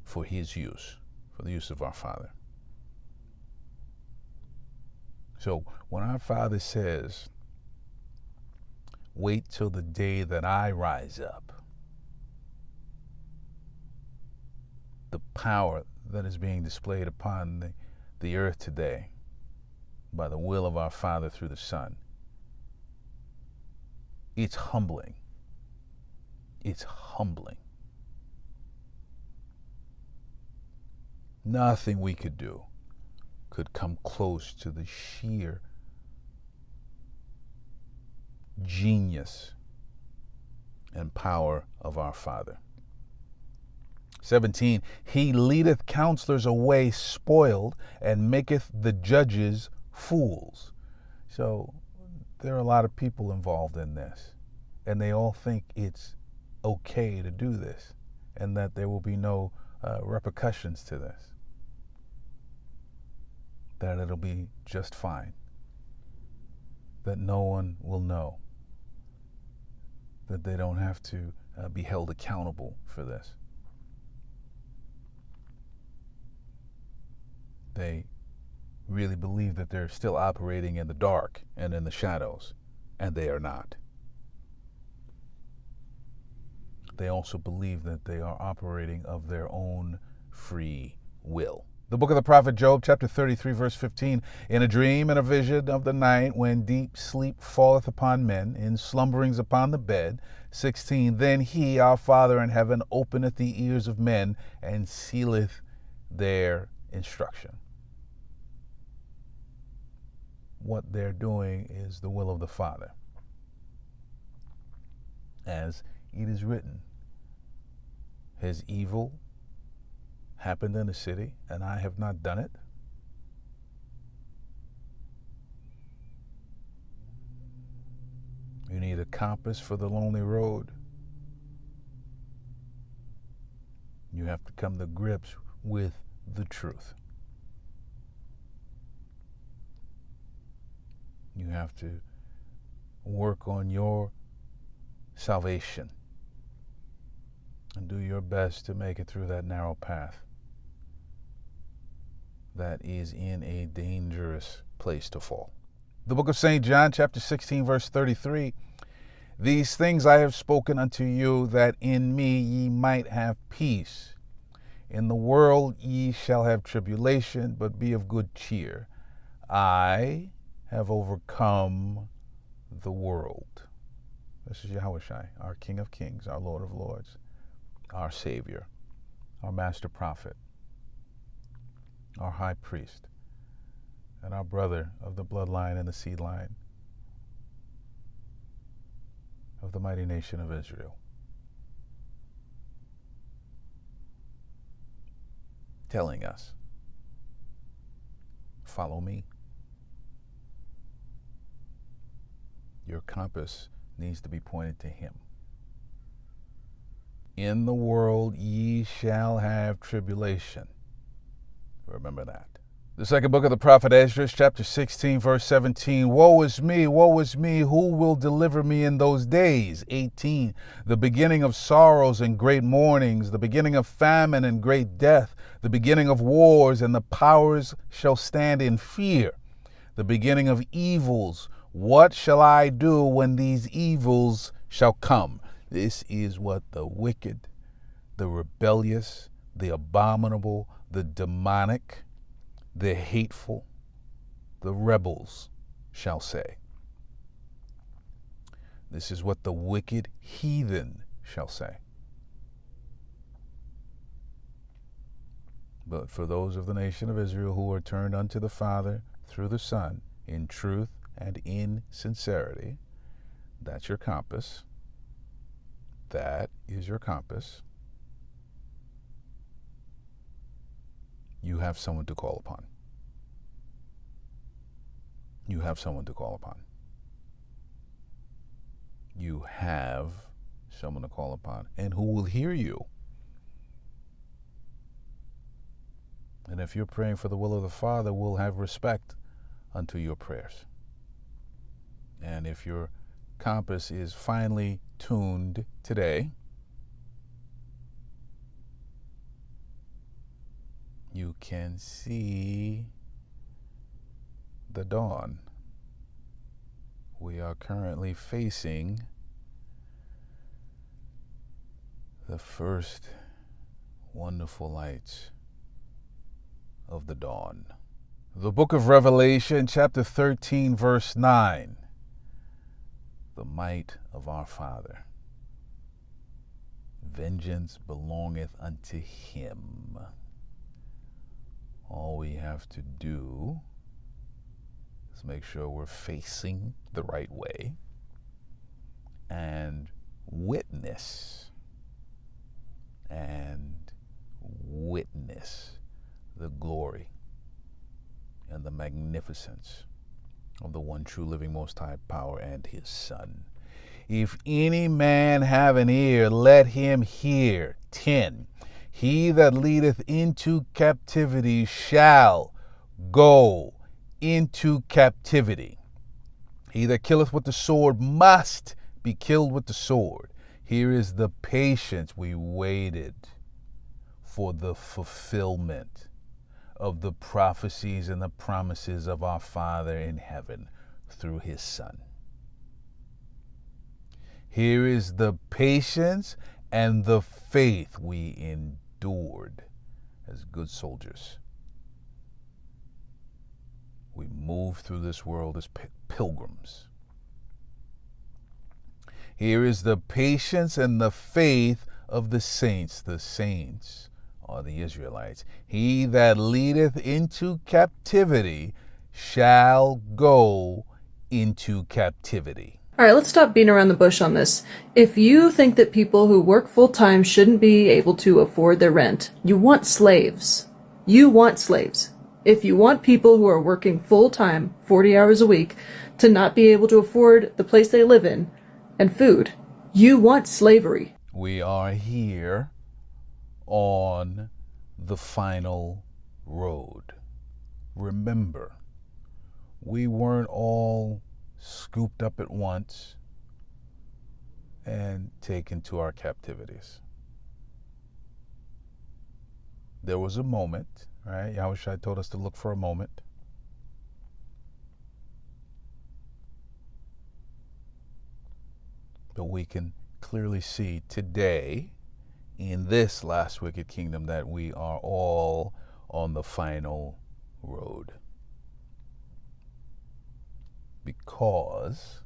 for his use, for the use of our Father. So when our Father says, wait till the day that I rise up, the power that is being displayed upon the earth today by the will of our Father through the Son, it's humbling. It's humbling. Nothing we could do could come close to the sheer genius and power of our Father. 17, he leadeth counselors away spoiled, and maketh the judges fools. So there are a lot of people involved in this, and they all think it's okay to do this, and that there will be no repercussions to this, that it'll be just fine, that no one will know, that they don't have to be held accountable for this. They really believe that they're still operating in the dark and in the shadows, and they are not. They also believe that they are operating of their own free will. The book of the prophet Job, chapter 33, verse 15, in a dream and a vision of the night, when deep sleep falleth upon men, in slumberings upon the bed. 16, then he, our Father in heaven, openeth the ears of men, and sealeth their instruction. What they're doing is the will of the Father. As it is written, has evil happened in the city, and I have not done it? You need a compass for the lonely road. You have to come to grips with the truth. You have to work on your salvation and do your best to make it through that narrow path that is in a dangerous place to fall. The book of St. John, chapter 16, verse 33, these things I have spoken unto you, that in me ye might have peace. In the world ye shall have tribulation, but be of good cheer. I have overcome the world. This is Yahushai, our King of Kings, our Lord of Lords, our Savior, our Master Prophet, our High Priest, and our brother of the bloodline and the seed line of the mighty nation of Israel, telling us, follow me. Your compass needs to be pointed to him. In the world ye shall have tribulation. Remember that. The second book of the prophet Esdras, chapter 16, verse 17. Woe is me, who will deliver me in those days? 18. The beginning of sorrows and great mournings, the beginning of famine and great death, the beginning of wars, and the powers shall stand in fear. The beginning of evils. What shall I do when these evils shall come? This is what the wicked, the rebellious, the abominable, the demonic, the hateful, the rebels shall say. This is what the wicked heathen shall say. But for those of the nation of Israel who are turned unto the Father through the Son, in truth and in sincerity, that's your compass. That is your compass. You have someone to call upon. You have someone to call upon. You have someone to call upon, and who will hear you. And if you're praying for the will of the Father, will have respect unto your prayers. And if your compass is finely tuned today, you can see the dawn. We are currently facing the first wonderful lights of the dawn. The book of Revelation, chapter 13, verse 9. The might of our Father. Vengeance belongeth unto him. All we have to do is make sure we're facing the right way and witness the glory and the magnificence of the one true living most high power and his Son. If any man have an ear, let him hear. 10. He that leadeth into captivity shall go into captivity. He that killeth with the sword must be killed with the sword. Here is the patience we waited for, the fulfillment of the prophecies and the promises of our Father in heaven through his Son. Here is the patience and the faith we endured as good soldiers. We move through this world as pilgrims. Here is the patience and the faith of the saints. The saints are the Israelites. He that leadeth into captivity shall go into captivity. All right, let's stop beating around the bush on this. If you think that people who work full-time shouldn't be able to afford their rent, you want slaves. You want slaves. If you want people who are working full-time, 40 hours a week, to not be able to afford the place they live in and food, you want slavery. We are here on the final road. Remember, we weren't all scooped up at once and taken to our captivities. There was a moment, right? Yahushua told us to look for a moment. But we can clearly see today, in this last wicked kingdom, that we are all on the final road. Because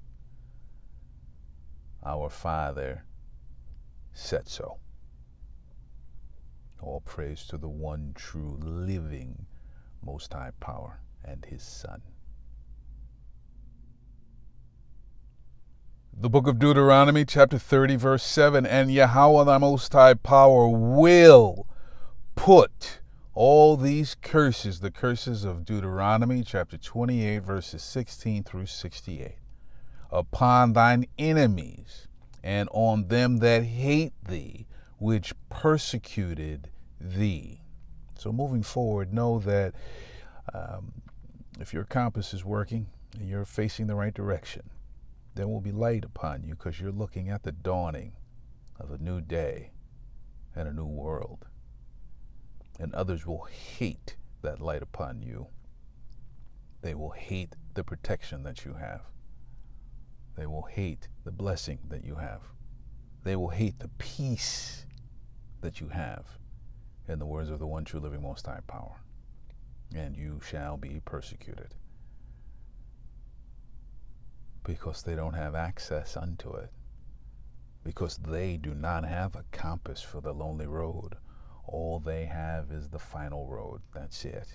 our Father said so. All praise to the one true living most high power and his Son. The book of Deuteronomy, chapter 30, verse 7, and Yahweh thy most high power will put all these curses, the curses of Deuteronomy, chapter 28, verses 16 through 68, upon thine enemies and on them that hate thee, which persecuted thee. So moving forward, know that if your compass is working and you're facing the right direction, there will be light upon you because you're looking at the dawning of a new day and a new world. And others will hate that light upon you. They will hate the protection that you have. They will hate the blessing that you have. They will hate the peace that you have, in the words of the one true living most high power. And you shall be persecuted, because they don't have access unto it, because they do not have a compass for the lonely road. All they have is the final road. That's it.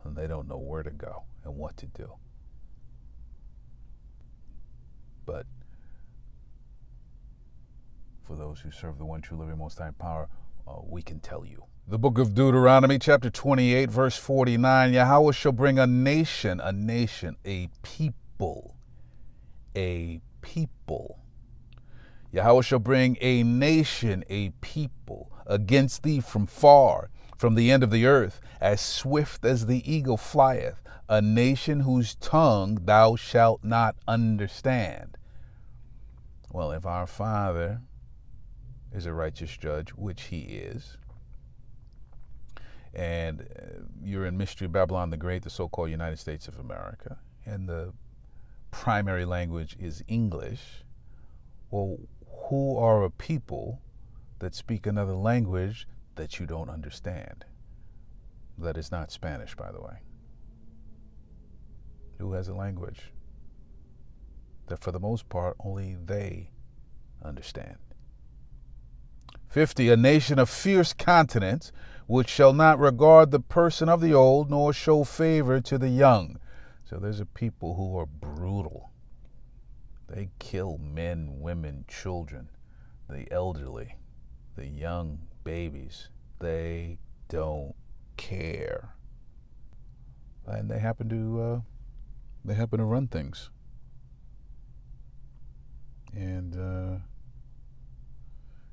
And they don't know where to go and what to do. But for those who serve the one true living most high power, we can tell you. The book of Deuteronomy, chapter 28, verse 49, Yahweh shall bring a nation, a people. Yahweh shall bring a nation, a people, against thee from far, from the end of the earth, as swift as the eagle flieth, a nation whose tongue thou shalt not understand. Well, if our Father is a righteous judge, which he is, and you're in Mystery Babylon the Great, the so-called United States of America, and the primary language is English, well, who are a people that speak another language that you don't understand? That is not Spanish, by the way. Who has a language that for the most part only they understand? 50, a nation of fierce continents, which shall not regard the person of the old, nor show favor to the young. So there's a people who are brutal. They kill men, women, children, the elderly, the young babies. They don't care. And they happen to run things. And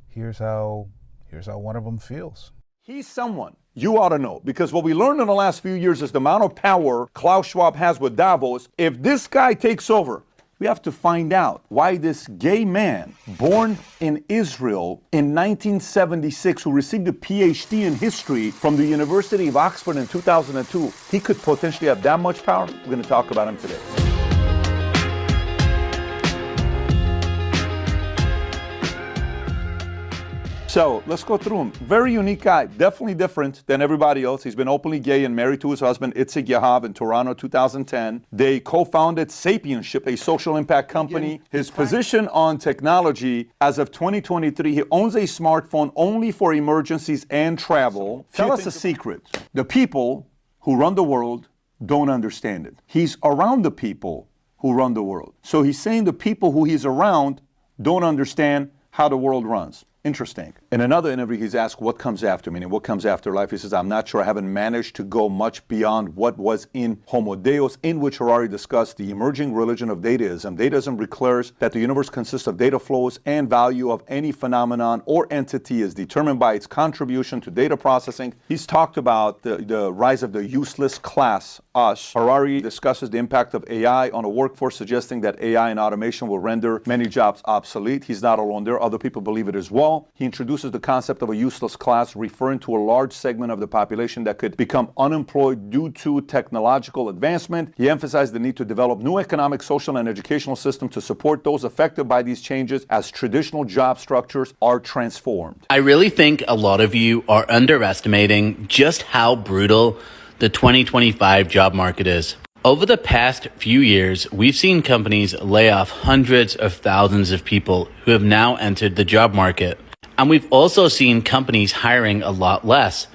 here's how one of them feels. He's someone you ought to know, because what we learned in the last few years is the amount of power Klaus Schwab has with Davos. If this guy takes over, we have to find out why this gay man born in Israel in 1976 who received a PhD in history from the University of Oxford in 2002, he could potentially have that much power. We're going to talk about him today. So let's go through him. Very unique guy, definitely different than everybody else. He's been openly gay and married to his husband, Itzik Yahav, in Toronto, 2010. They co-founded Sapienship, a social impact company. His position on technology, as of 2023, he owns a smartphone only for emergencies and travel. Tell us a secret. The people who run the world don't understand it. He's around the people who run the world. So he's saying the people who he's around don't understand how the world runs. Interesting. In another interview, he's asked what comes after, meaning what comes after life. He says, I'm not sure. I haven't managed to go much beyond what was in Homo Deus, in which Harari discussed the emerging religion of dataism. Dataism declares that the universe consists of data flows, and value of any phenomenon or entity is determined by its contribution to data processing. He's talked about the rise of the useless class, us. Harari discusses the impact of AI on a workforce, suggesting that AI and automation will render many jobs obsolete. He's not alone there. Other people believe it as well. He introduces the concept of a useless class, referring to a large segment of the population that could become unemployed due to technological advancement. He emphasized the need to develop new economic, social, and educational systems to support those affected by these changes as traditional job structures are transformed. I really think a lot of you are underestimating just how brutal the 2025 job market is. Over the past few years, we've seen companies lay off hundreds of thousands of people who have now entered the job market. And we've also seen companies hiring a lot less.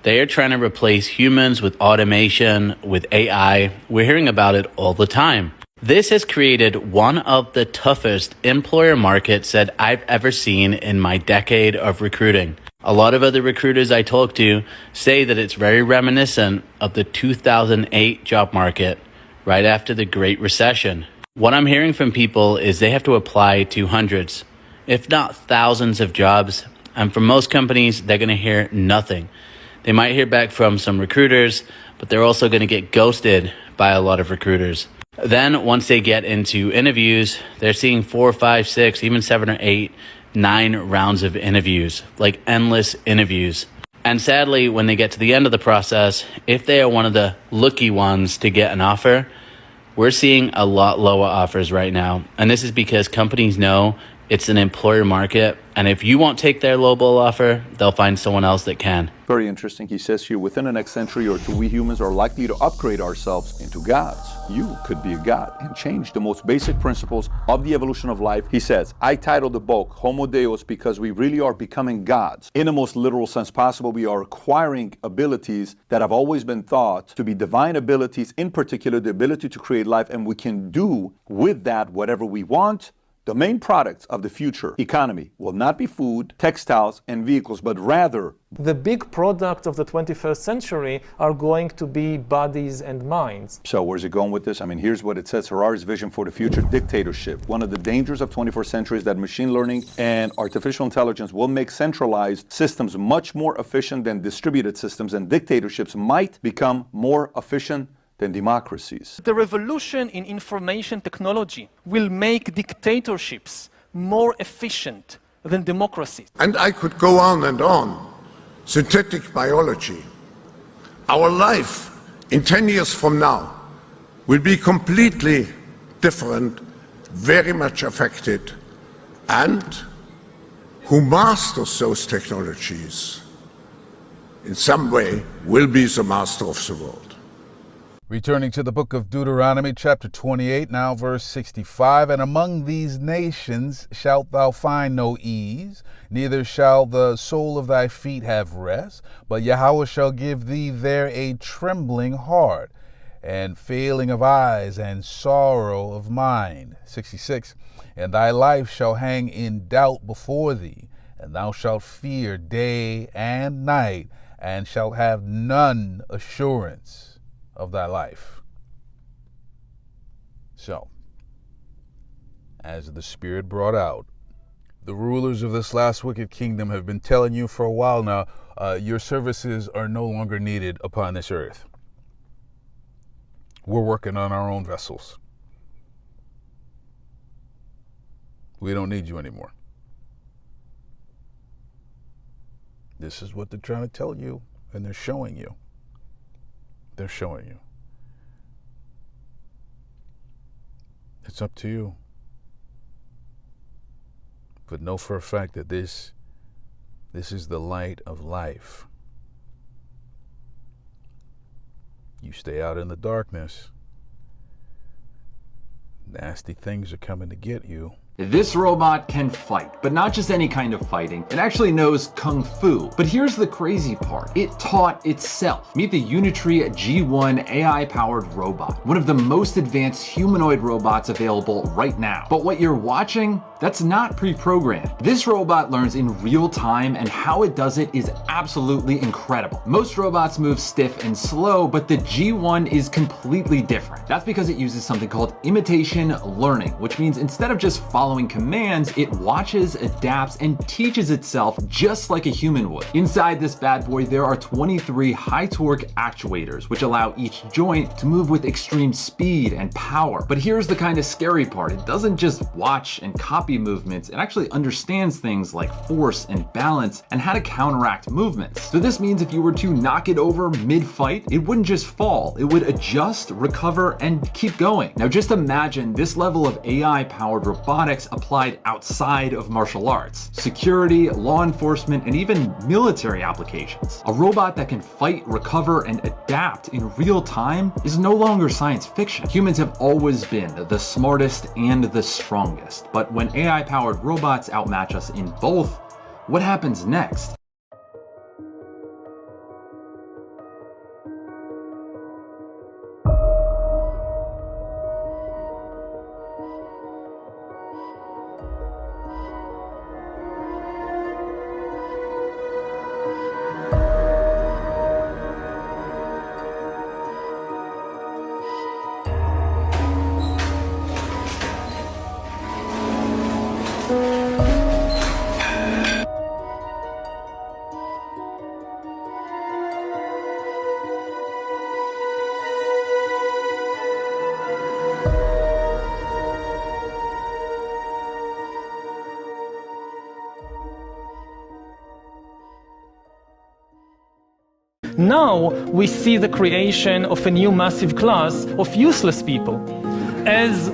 They are trying to replace humans with automation, with AI. We're hearing about it all the time. This has created one of the toughest employer markets that I've ever seen in my decade of recruiting. A lot of other recruiters I talk to say that it's very reminiscent of the 2008 job market right after the Great Recession. What I'm hearing from people is they have to apply to hundreds, if not thousands of jobs. And for most companies, they're going to hear nothing. They might hear back from some recruiters, but they're also going to get ghosted by a lot of recruiters. Then once they get into interviews, they're seeing 4, 5, 6, even 7 or 8, 9 rounds of interviews, like endless interviews. And sadly, when they get to the end of the process, if they are one of the lucky ones to get an offer, we're seeing a lot lower offers right now. And this is because companies know it's an employer market. And if you won't take their lowball offer, they'll find someone else that can. Very interesting. He says here, within the next century or two, we humans are likely to upgrade ourselves into gods. You could be a god and change the most basic principles of the evolution of life. He says, I titled the book Homo Deus because we really are becoming gods. In the most literal sense possible, we are acquiring abilities that have always been thought to be divine abilities, in particular, the ability to create life, and we can do with that whatever we want. The main products of the future economy will not be food, textiles, and vehicles, but rather the big product of the 21st century are going to be bodies and minds. So where's it going with this? I mean, here's what it says. Harari's vision for the future: dictatorship. One of the dangers of 21st century is that machine learning and artificial intelligence will make centralized systems much more efficient than distributed systems, and dictatorships might become more efficient than democracies. The revolution in information technology will make dictatorships more efficient than democracies. And I could go on and on. Synthetic biology. Our life in 10 years from now will be completely different, very much affected. And who masters those technologies in some way will be the master of the world. Returning to the book of Deuteronomy, chapter 28, now verse 65, and among these nations shalt thou find no ease, neither shall the sole of thy feet have rest, but Yahweh shall give thee there a trembling heart, and failing of eyes, and sorrow of mind. 66, and thy life shall hang in doubt before thee, and thou shalt fear day and night, and shalt have none assurance of thy life. So, as the Spirit brought out, the rulers of this last wicked kingdom have been telling you for a while now, your services are no longer needed upon this earth. We're working on our own vessels. We don't need you anymore. This is what they're trying to tell you, and they're showing you. They're showing you. It's up to you. But know for a fact that this is the light of life. You stay out in the darkness, nasty things are coming to get you. This robot can fight, but not just any kind of fighting. It actually knows Kung Fu. But here's the crazy part. It taught itself. Meet the Unitree G1 AI-powered robot, one of the most advanced humanoid robots available right now. But what you're watching, that's not pre-programmed. This robot learns in real time, and how it does it is absolutely incredible. Most robots move stiff and slow, but the G1 is completely different. That's because it uses something called imitation learning, which means instead of just following commands, it watches, adapts, and teaches itself just like a human would. Inside this bad boy, there are 23 high-torque actuators, which allow each joint to move with extreme speed and power. But here's the kind of scary part. It doesn't just watch and copy movements, it actually understands things like force and balance and how to counteract movements. So this means if you were to knock it over mid-fight, it wouldn't just fall, it would adjust, recover, and keep going. Now just imagine this level of AI-powered robotics applied outside of martial arts, security, law enforcement, and even military applications. A robot that can fight, recover, and adapt in real time is no longer science fiction. Humans have always been the smartest and the strongest, but when AI-powered robots outmatch us in both, what happens next? Now we see the creation of a new massive class of useless people. As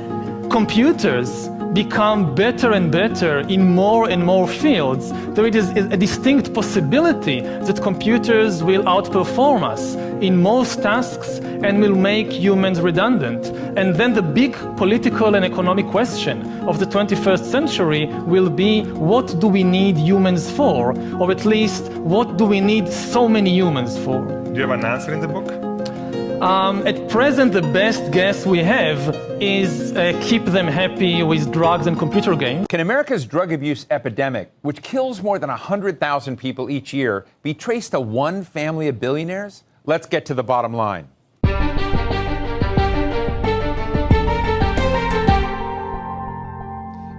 computers become better and better in more and more fields, there is a distinct possibility that computers will outperform us in most tasks and will make humans redundant. And then the big political and economic question of the 21st century will be, what do we need humans for? Or at least, what do we need so many humans for? Do you have an answer in the book? At present, the best guess we have is keep them happy with drugs and computer games. Can America's drug abuse epidemic, which kills more than 100,000 people each year, be traced to one family of billionaires? Let's get to the bottom line.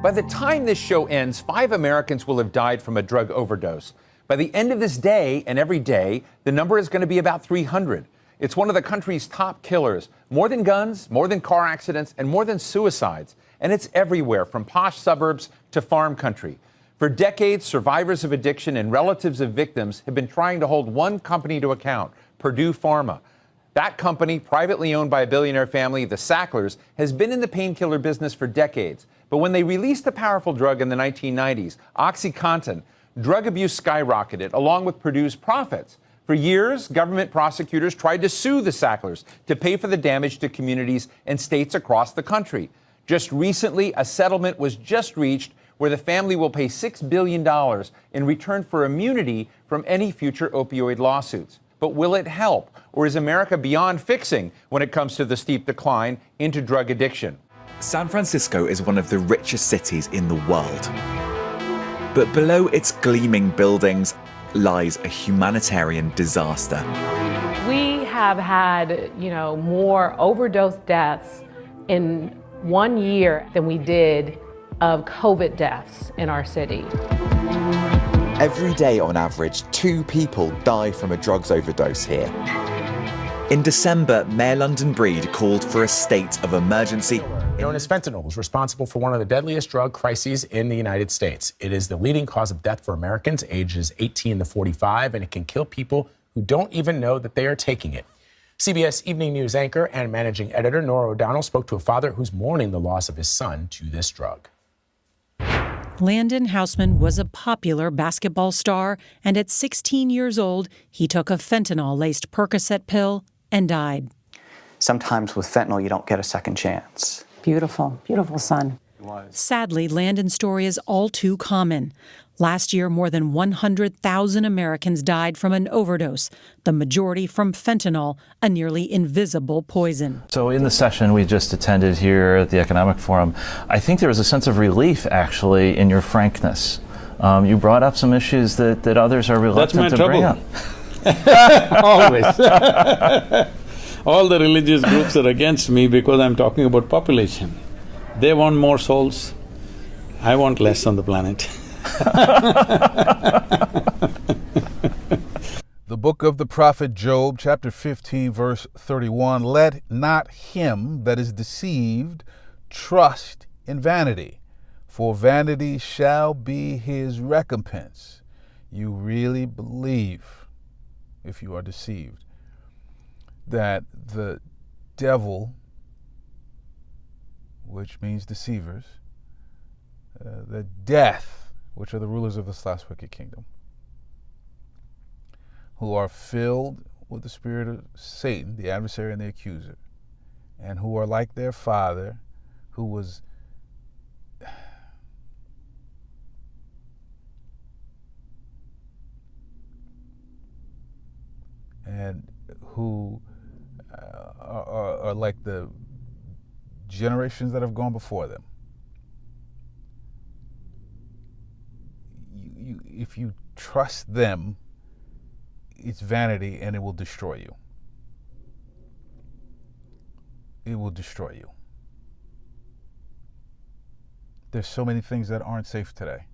By the time this show ends, 5 Americans will have died from a drug overdose. By the end of this day and every day, the number is going to be about 300. It's one of the country's top killers, more than guns, more than car accidents, and more than suicides. And it's everywhere, from posh suburbs to farm country. For decades, survivors of addiction and relatives of victims have been trying to hold one company to account, Purdue Pharma. That company, privately owned by a billionaire family, the Sacklers, has been in the painkiller business for decades. But when they released a powerful drug in the 1990s, OxyContin, drug abuse skyrocketed, along with Purdue's profits. For years, government prosecutors tried to sue the Sacklers to pay for the damage to communities and states across the country. Just recently, a settlement was just reached where the family will pay $6 billion in return for immunity from any future opioid lawsuits. But will it help? Or is America beyond fixing when it comes to the steep decline into drug addiction? San Francisco is one of the richest cities in the world. But below its gleaming buildings lies a humanitarian disaster. We have had, more overdose deaths in 1 year than we did of COVID deaths in our city. Every day, on average, 2 people die from a drugs overdose here. In December, Mayor London Breed called for a state of emergency. Known as fentanyl, is responsible for one of the deadliest drug crises in the United States. It is the leading cause of death for Americans ages 18 to 45, and it can kill people who don't even know that they are taking it. CBS Evening News anchor and managing editor Nora O'Donnell spoke to a father who's mourning the loss of his son to this drug. Landon Houseman was a popular basketball star, and at 16 years old, he took a fentanyl-laced Percocet pill and died. Sometimes with fentanyl, you don't get a second chance. Beautiful, beautiful son. Sadly, Landon's story is all too common. Last year, more than 100,000 Americans died from an overdose, the majority from fentanyl, a nearly invisible poison. So in the session we just attended here at the Economic Forum, I think there was a sense of relief, actually, in your frankness. You brought up some issues that others are reluctant to bring up. Always. All the religious groups are against me because I'm talking about population. They want more souls, I want less on the planet. The book of the prophet Job, chapter 15, verse 31, let not him that is deceived trust in vanity, for vanity shall be his recompense. You really believe, if you are deceived, that the devil, which means deceivers, the death, which are the rulers of this last wicked kingdom, who are filled with the spirit of Satan, the adversary and the accuser, and who are like their father, who was and who are like the generations that have gone before them. If you trust them, it's vanity and it will destroy you. It will destroy you. There's so many things that aren't safe today.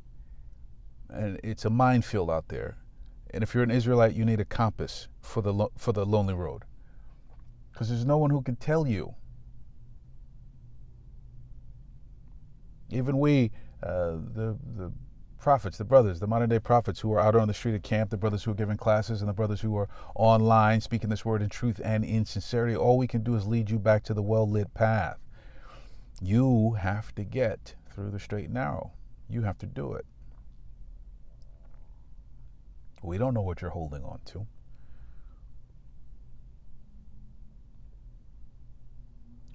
And it's a minefield out there. And if you're an Israelite, you need a compass for the lonely road. Because there's no one who can tell you. Even we, the prophets, the brothers, the modern day prophets who are out on the street at camp, the brothers who are giving classes, and the brothers who are online speaking this word in truth and in sincerity, all we can do is lead you back to the well-lit path. You have to get through the straight and narrow. You have to do it. We don't know what you're holding on to.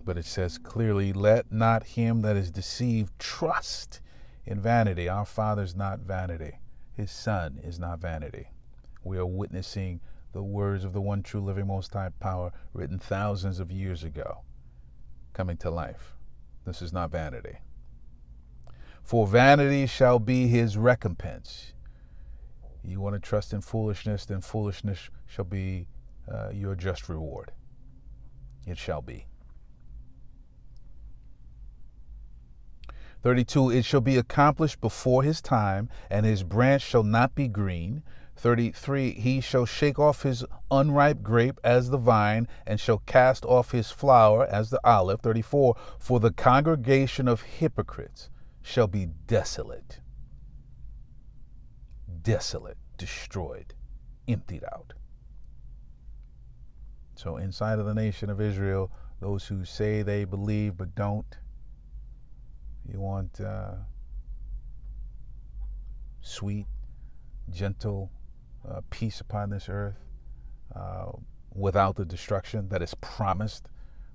But it says clearly, let not him that is deceived trust in vanity. Our Father's not vanity. His Son is not vanity. We are witnessing the words of the one true living most high power written thousands of years ago coming to life. This is not vanity. For vanity shall be his recompense. You want to trust in foolishness, then foolishness shall be your just reward. It shall be. 32, it shall be accomplished before his time, and his branch shall not be green. 33, he shall shake off his unripe grape as the vine, and shall cast off his flower as the olive. 34, for the congregation of hypocrites shall be desolate. Desolate, destroyed, emptied out. So inside of the nation of Israel, those who say they believe but don't, you want sweet, gentle peace upon this earth, without the destruction that is promised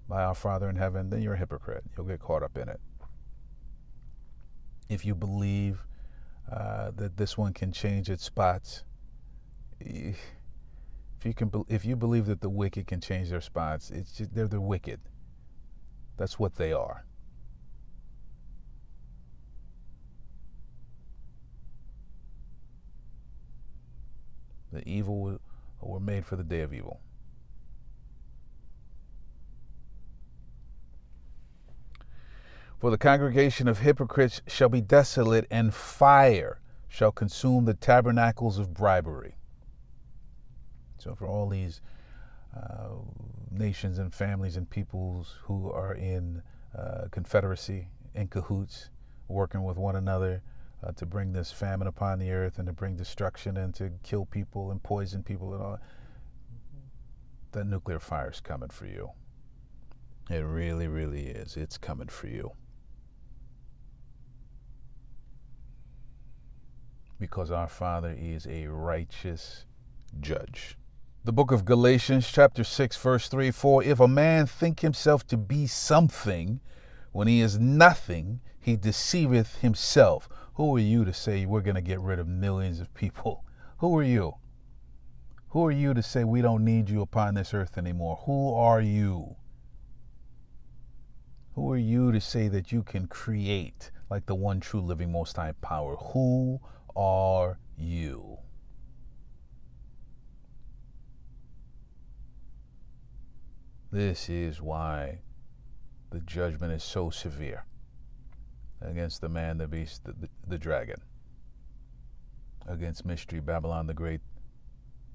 by our Father in heaven, then you're a hypocrite. You'll get caught up in it. If you believe that this one can change its spots, if you believe that the wicked can change their spots, it's just, they're the wicked. That's what they are. The evil were made for the day of evil. For the congregation of hypocrites shall be desolate, and fire shall consume the tabernacles of bribery. So for all these nations and families and peoples who are in confederacy, in cahoots, working with one another to bring this famine upon the earth and to bring destruction and to kill people and poison people and all, that nuclear fire is coming for you. It really, really is. It's coming for you. Because our Father is a righteous judge. The book of Galatians, chapter 6, verse 3, for if a man think himself to be something when he is nothing, he deceiveth himself. Who are you to say we're going to get rid of millions of people? Who are you? Who are you to say we don't need you upon this earth anymore? Who are you? Who are you to say that you can create like the one true living most high power? Who are you? This is why the judgment is so severe against the man, the beast, the dragon, against Mystery Babylon the Great,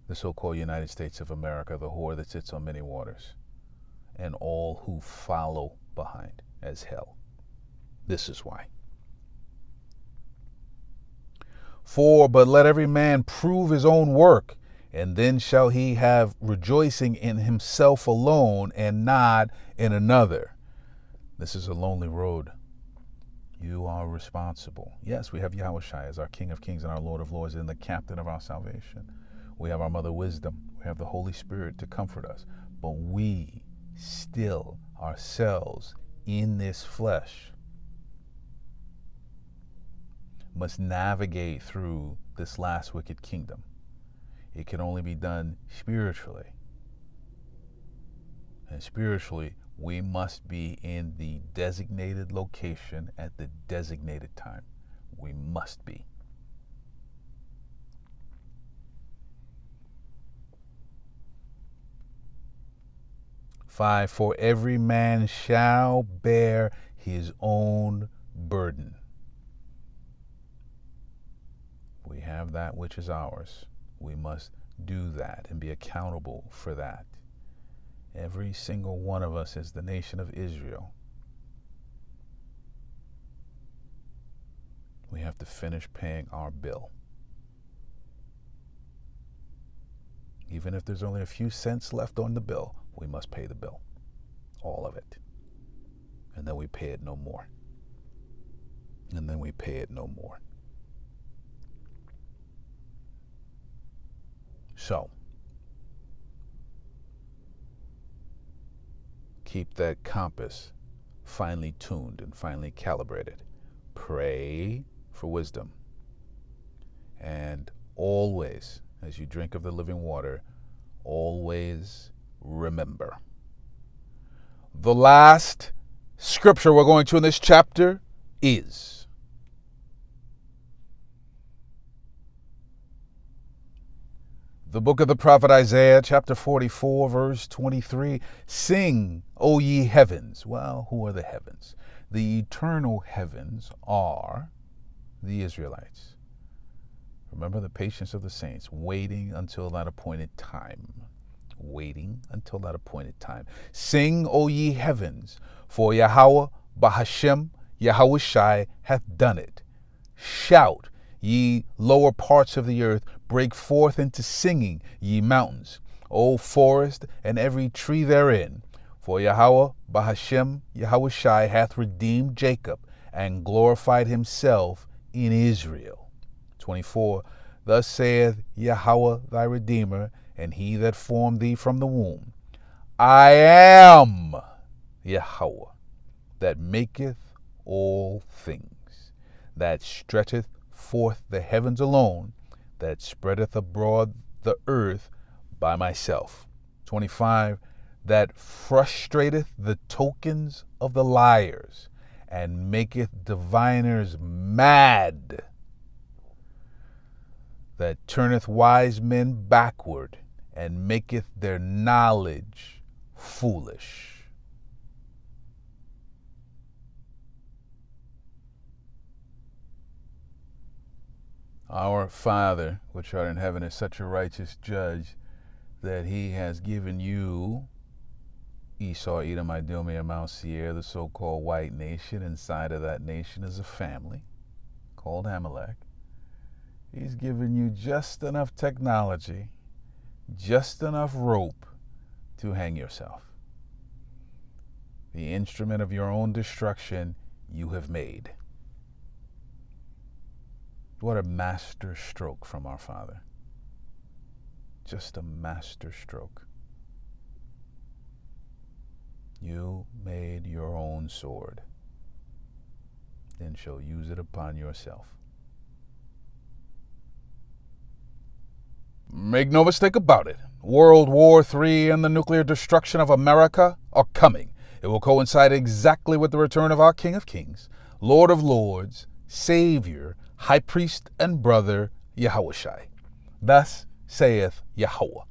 the so-called United States of America, the whore that sits on many waters, and all who follow behind as hell. This is why. But let every man prove his own work, and then shall he have rejoicing in himself alone and not in another. This is a lonely road. You are responsible. Yes, we have Yahushua as our King of Kings and our Lord of Lords and the captain of our salvation. We have our Mother Wisdom. We have the Holy Spirit to comfort us. But we still ourselves in this flesh must navigate through this last wicked kingdom. It can only be done spiritually. And spiritually, we must be in the designated location at the designated time. We must be. Five, for every man shall bear his own burden. We have that which is ours. We must do that and be accountable for that. Every single one of us is the nation of Israel. We have to finish paying our bill. Even if there's only a few cents left on the bill, we must pay the bill. All of it. And then we pay it no more. And then we pay it no more. So, keep that compass finely tuned and finely calibrated. Pray for wisdom. And always, as you drink of the living water, always remember. The last scripture we're going to in this chapter is the book of the prophet Isaiah, chapter 44, verse 23. Sing, O ye heavens. Well, who are the heavens? The eternal heavens are the Israelites. Remember the patience of the saints, waiting until that appointed time. Waiting until that appointed time. Sing, O ye heavens, for Yahweh Bahashem, Yahushai hath done it. Shout, ye lower parts of the earth, break forth into singing, ye mountains, O forest, and every tree therein. For Yahweh Bahashem, Yahushai hath redeemed Jacob, and glorified himself in Israel. 24. Thus saith Yahweh thy Redeemer, and he that formed thee from the womb. I am Yahweh, that maketh all things, that stretcheth forth the heavens alone, that spreadeth abroad the earth by myself. 25, that frustrateth the tokens of the liars, and maketh diviners mad, that turneth wise men backward, and maketh their knowledge foolish. Our Father, which art in heaven, is such a righteous judge that he has given you Esau, Edom, Idumea, Mount Seir, the so-called white nation. Inside of that nation is a family called Amalek. He's given you just enough technology, just enough rope to hang yourself. The instrument of your own destruction you have made. What a master stroke from our Father. Just a master stroke. You made your own sword, then shall use it upon yourself. Make no mistake about it. World War III and the nuclear destruction of America are coming. It will coincide exactly with the return of our King of Kings, Lord of Lords, Savior, High Priest, and Brother, Yahushai. Thus saith Yahweh.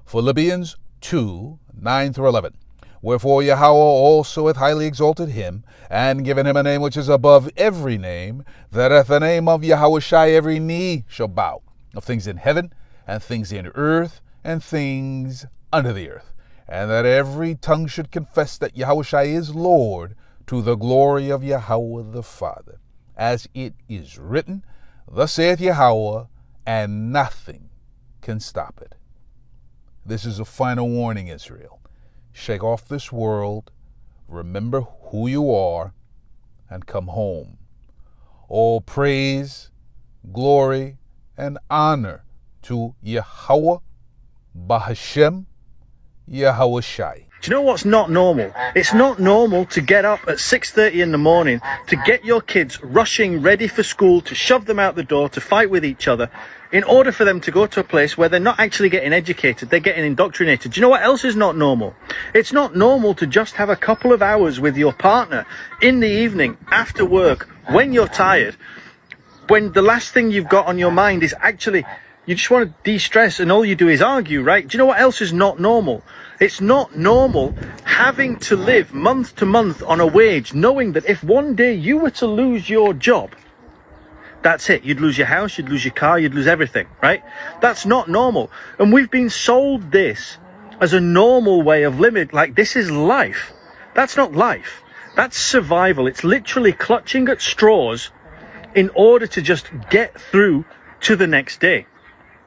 Philippians 2, 9 through 11. Wherefore Yahweh also hath highly exalted him, and given him a name which is above every name, that at the name of Yahushai every knee shall bow, of things in heaven, and things in earth, and things under the earth, and that every tongue should confess that Yahushai is Lord, to the glory of Yahweh the Father. As it is written, thus saith Yahweh, and nothing can stop it. This is a final warning, Israel. Shake off this world, remember who you are, and come home. All praise, glory, and honor to Yahweh, Bahashem, Yahushai. Do you know what's not normal? It's not normal to get up at 6:30 in the morning, to get your kids rushing ready for school, to shove them out the door, to fight with each other, in order for them to go to a place where they're not actually getting educated, they're getting indoctrinated. Do you know what else is not normal? It's not normal to just have a couple of hours with your partner in the evening, after work, when you're tired, when the last thing you've got on your mind is actually, you just want to de-stress and all you do is argue, right? Do you know what else is not normal? It's not normal having to live month to month on a wage, knowing that if one day you were to lose your job, that's it. You'd lose your house, you'd lose your car, you'd lose everything, right? That's not normal. And we've been sold this as a normal way of living, like this is life. That's not life. That's survival. It's literally clutching at straws in order to just get through to the next day.